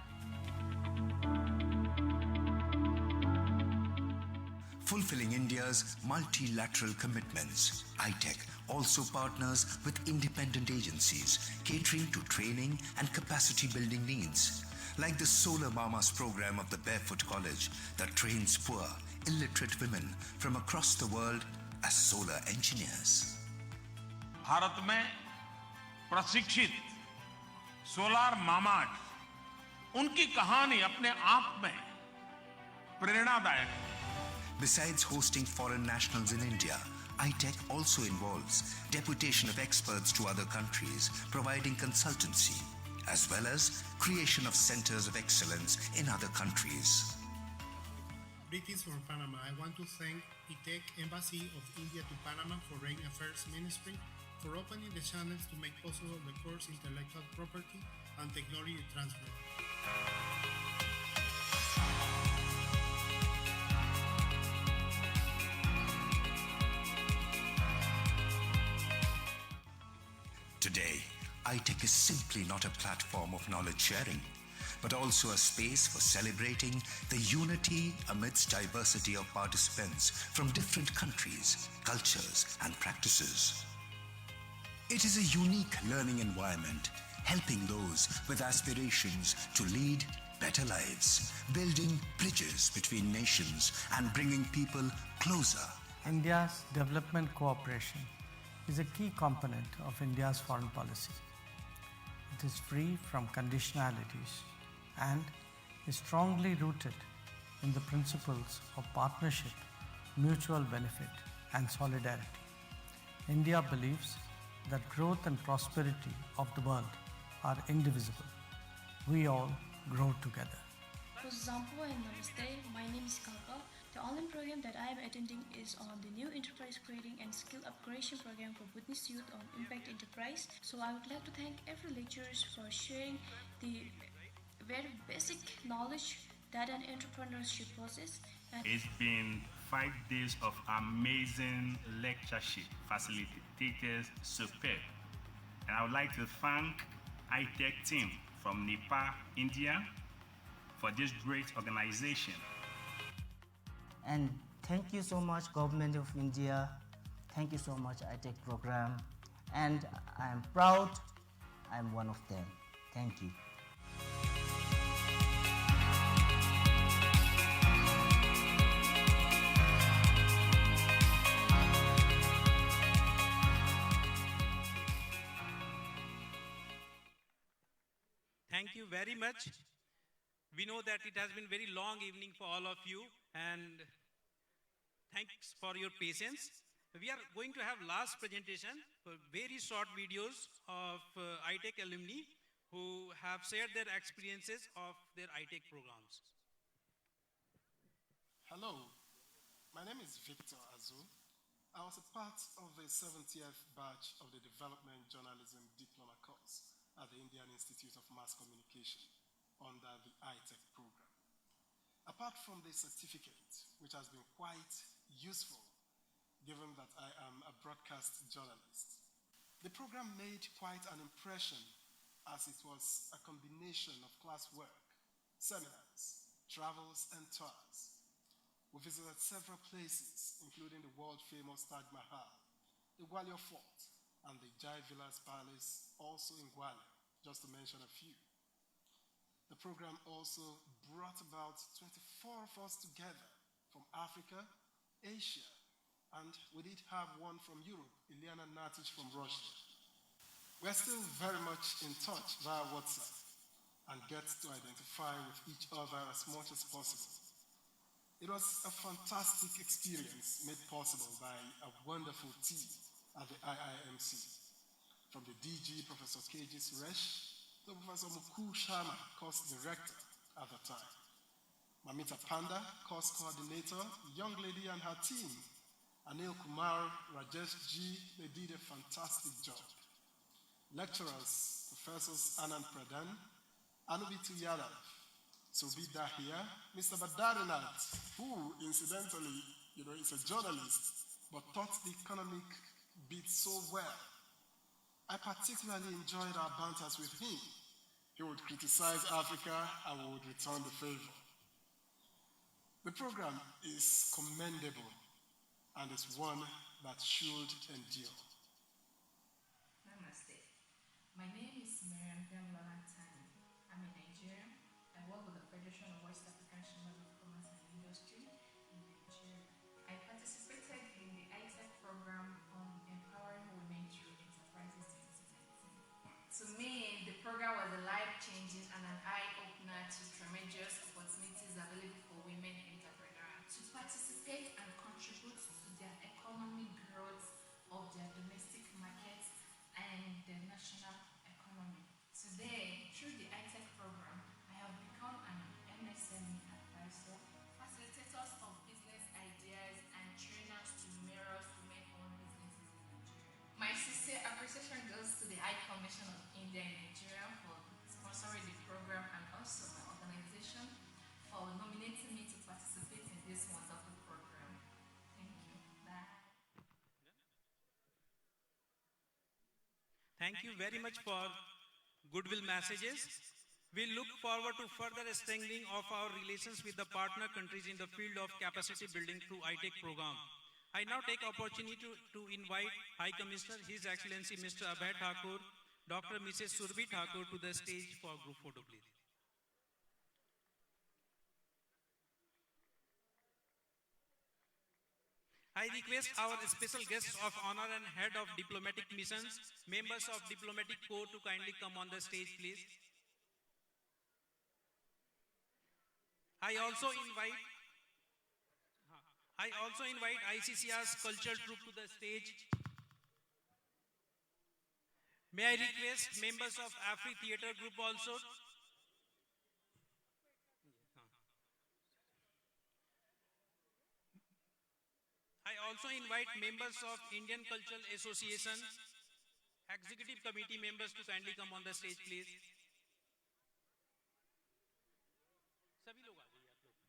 S13: Fulfilling India's multilateral commitments, iTech also partners with independent agencies catering to training and capacity building needs, like the Solar Mamas program of the Barefoot College that trains poor, illiterate women from across the world as solar engineers.
S12: Bharat में प्रशिक्षित solar mama's उनकी कहानी अपने आप में प्रेरणादायक है.
S13: Besides hosting foreign nationals in India, iTech also involves deputation of experts to other countries, providing consultancy, as well as creation of centers of excellence in other countries.
S20: Greetings from Panama. I want to thank iTech Embassy of India to Panama Foreign Affairs Ministry for opening the channels to make possible the course intellectual property and technology transfer.
S13: Today, iTech is simply not a platform of knowledge sharing, but also a space for celebrating the unity amidst diversity of participants from different countries, cultures, and practices. It is a unique learning environment, helping those with aspirations to lead better lives, building bridges between nations, and bringing people closer.
S21: India's development cooperation is a key component of India's foreign policy. It is free from conditionalities and is strongly rooted in the principles of partnership, mutual benefit, and solidarity. India believes that growth and prosperity of the world are indivisible. We all grow together.
S22: Zampo and Namaste. My name is Kalpa. The online program that I am attending is on the new enterprise creating and skill upgradation program for Buddhist youth on Impact Enterprise. So I would like to thank every lecturer for sharing the very basic knowledge that an entrepreneurship possesses.
S23: It's been 5 days of amazing lectureship, facilitators superb. And I would like to thank iTech team from Nepal, India, for this great organization.
S24: And thank you so much, Government of India. Thank you so much, iTech program. And I am proud I'm one of them. Thank you.
S1: Thank you very much. We know that it has been very long evening for all of you, and thanks for your patience. We are going to have last presentation, very short videos of ITech alumni who have shared their experiences of their ITech programs.
S2: Hello, my name is Victor Azu. I was a part of the 70th batch of the Development Journalism Diploma course at the Indian Institute of Mass Communication under the ITech program. Apart from the certificate, which has been quite useful given that I am a broadcast journalist, the program made quite an impression as it was a combination of classwork, seminars, travels, and tours. We visited several places, including the world-famous Taj Mahal, the Gwalior Fort, and the Jai Vilas Palace, also in Gwalior, just to mention a few. The program also brought about 24 of us together from Africa, Asia, and we did have one from Europe, Ilyana Natic from Russia. We're still very much in touch via WhatsApp and get to identify with each other as much as possible. It was a fantastic experience made possible by a wonderful team at the IIMC, from the DG, Professor KG Suresh, to Professor Mukul Sharma, course director at the time. Mamita Panda, course coordinator, young lady and her team, Anil Kumar, Rajesh G, they did a fantastic job. Lecturers, Professors Anand Pradhan, Anubitu Yadav, Subi Dahia, Mr. Badarinath, who incidentally, is a journalist, but taught the economic bit so well. I particularly enjoyed our banters with him. He would criticize Africa and we would return the favor. The program is commendable and is one that should endure.
S3: Namaste. My name is Miriam Demlalantani. I'm a Nigerian. I work with the Federation of West African Chambers of Commerce and Industry in Nigeria. I participated in the ITech program on empowering women through enterprises in 2019. To me, the program was a life-changing and an eye-opener to tremendous opportunities available for women entrepreneurs to participate and contribute to their economic growth of their domestic markets and the national economy. Today, through the ITech program, I have become an MSME advisor, facilitators of business ideas, and trainers to mirror women-owned businesses in Nigeria. My sincere appreciation goes to the High Commission of India in Nigeria for sponsoring the program, and also my organization for nominating me to participate in this wonderful program. Thank you. Bye.
S1: Thank you very much for goodwill messages. We look forward to further strengthening of our relations with the partner countries in the field of capacity building through ITech program. I now take opportunity to invite High Commissioner, His Excellency Mr. Abhay Thakur, Dr. Mrs. Surbhi Thakur to the stage for group photo, please. I request our special guests of honor and head of diplomatic missions, members of diplomatic corps to kindly come on the stage, please. I also invite ICCR's cultural troupe to the stage. May I request members of Afri Theatre Group also. I also invite members of Indian Cultural Association, Executive Committee members to kindly come on the stage, please. सभी लोग आ जाइए आप लोग.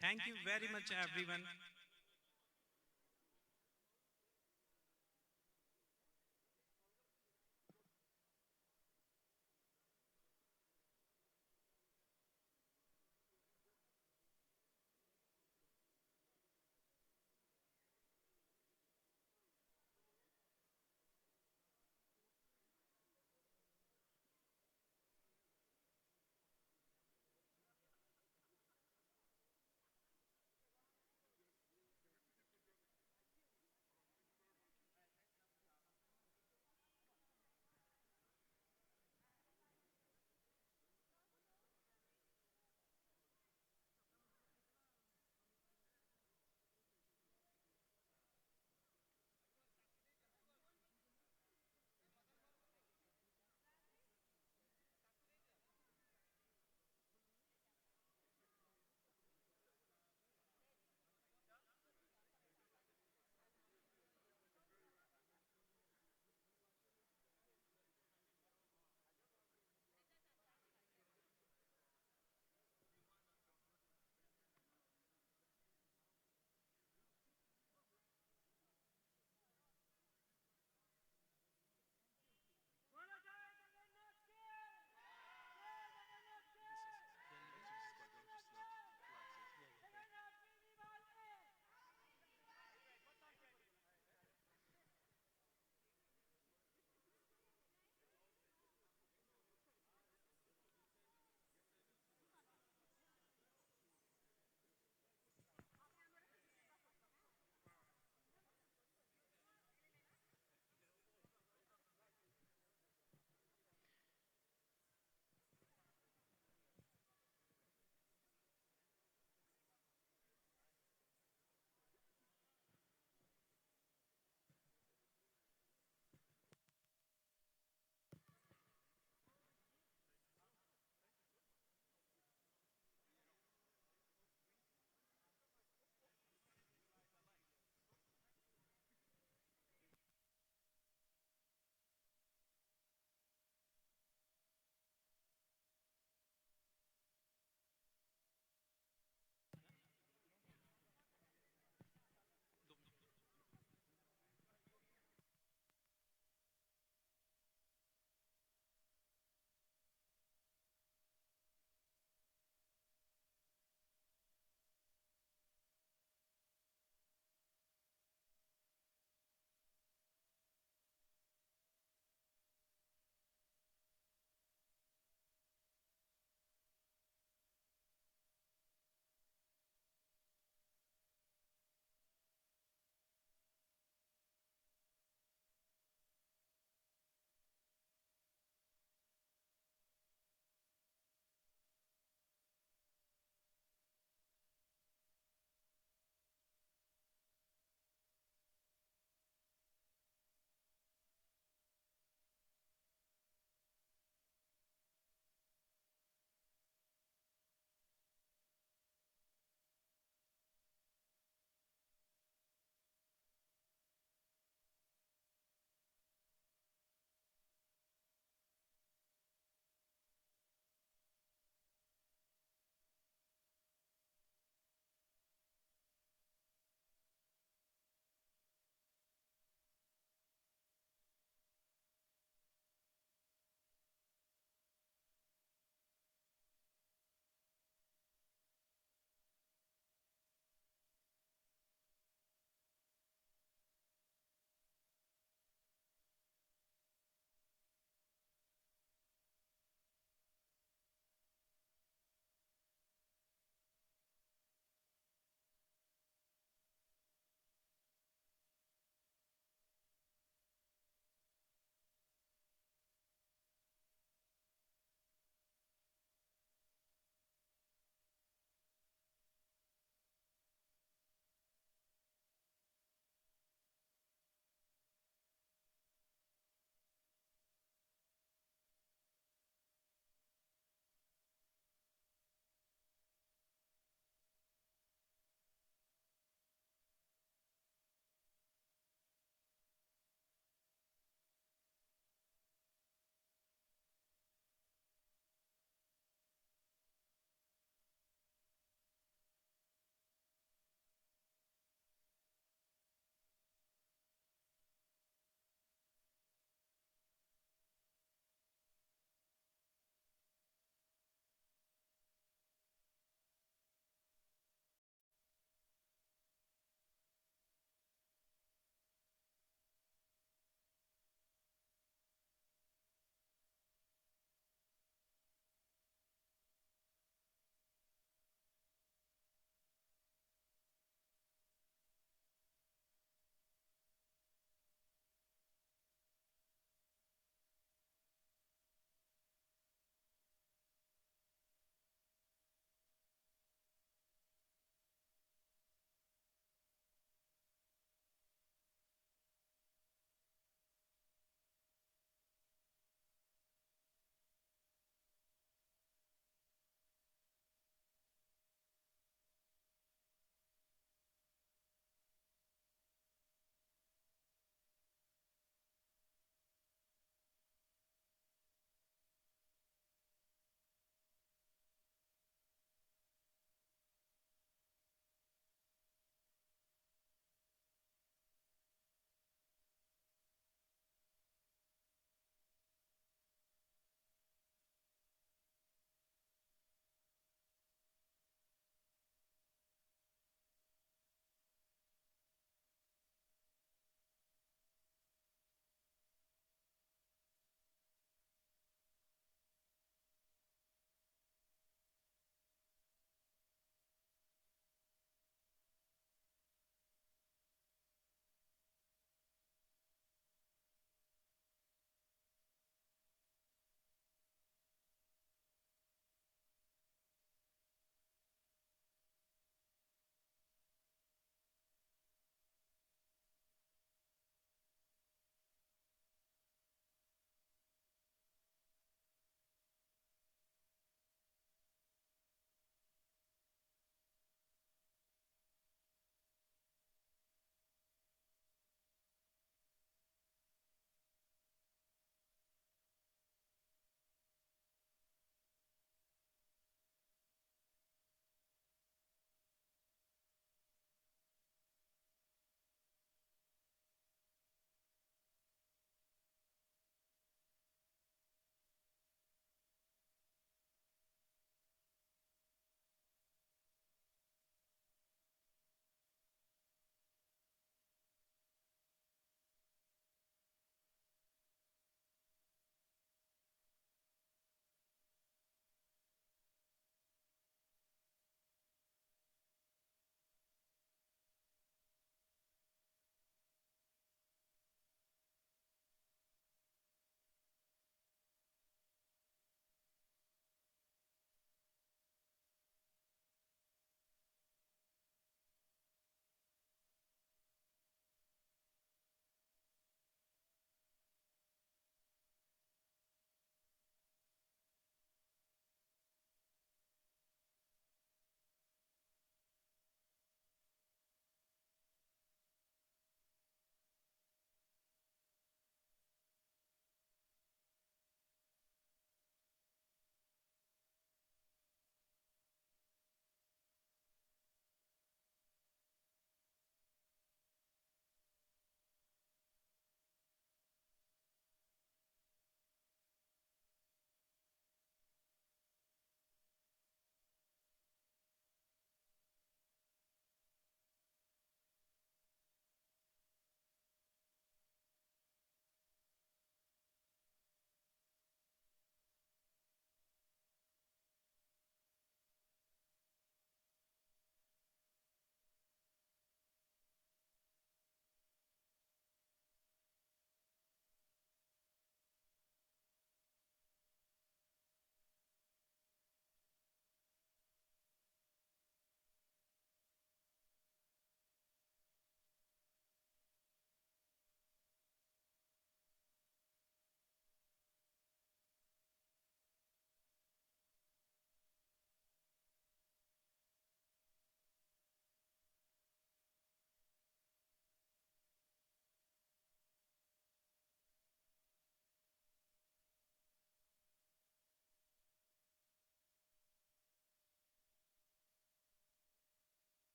S1: Thank you very much, everyone.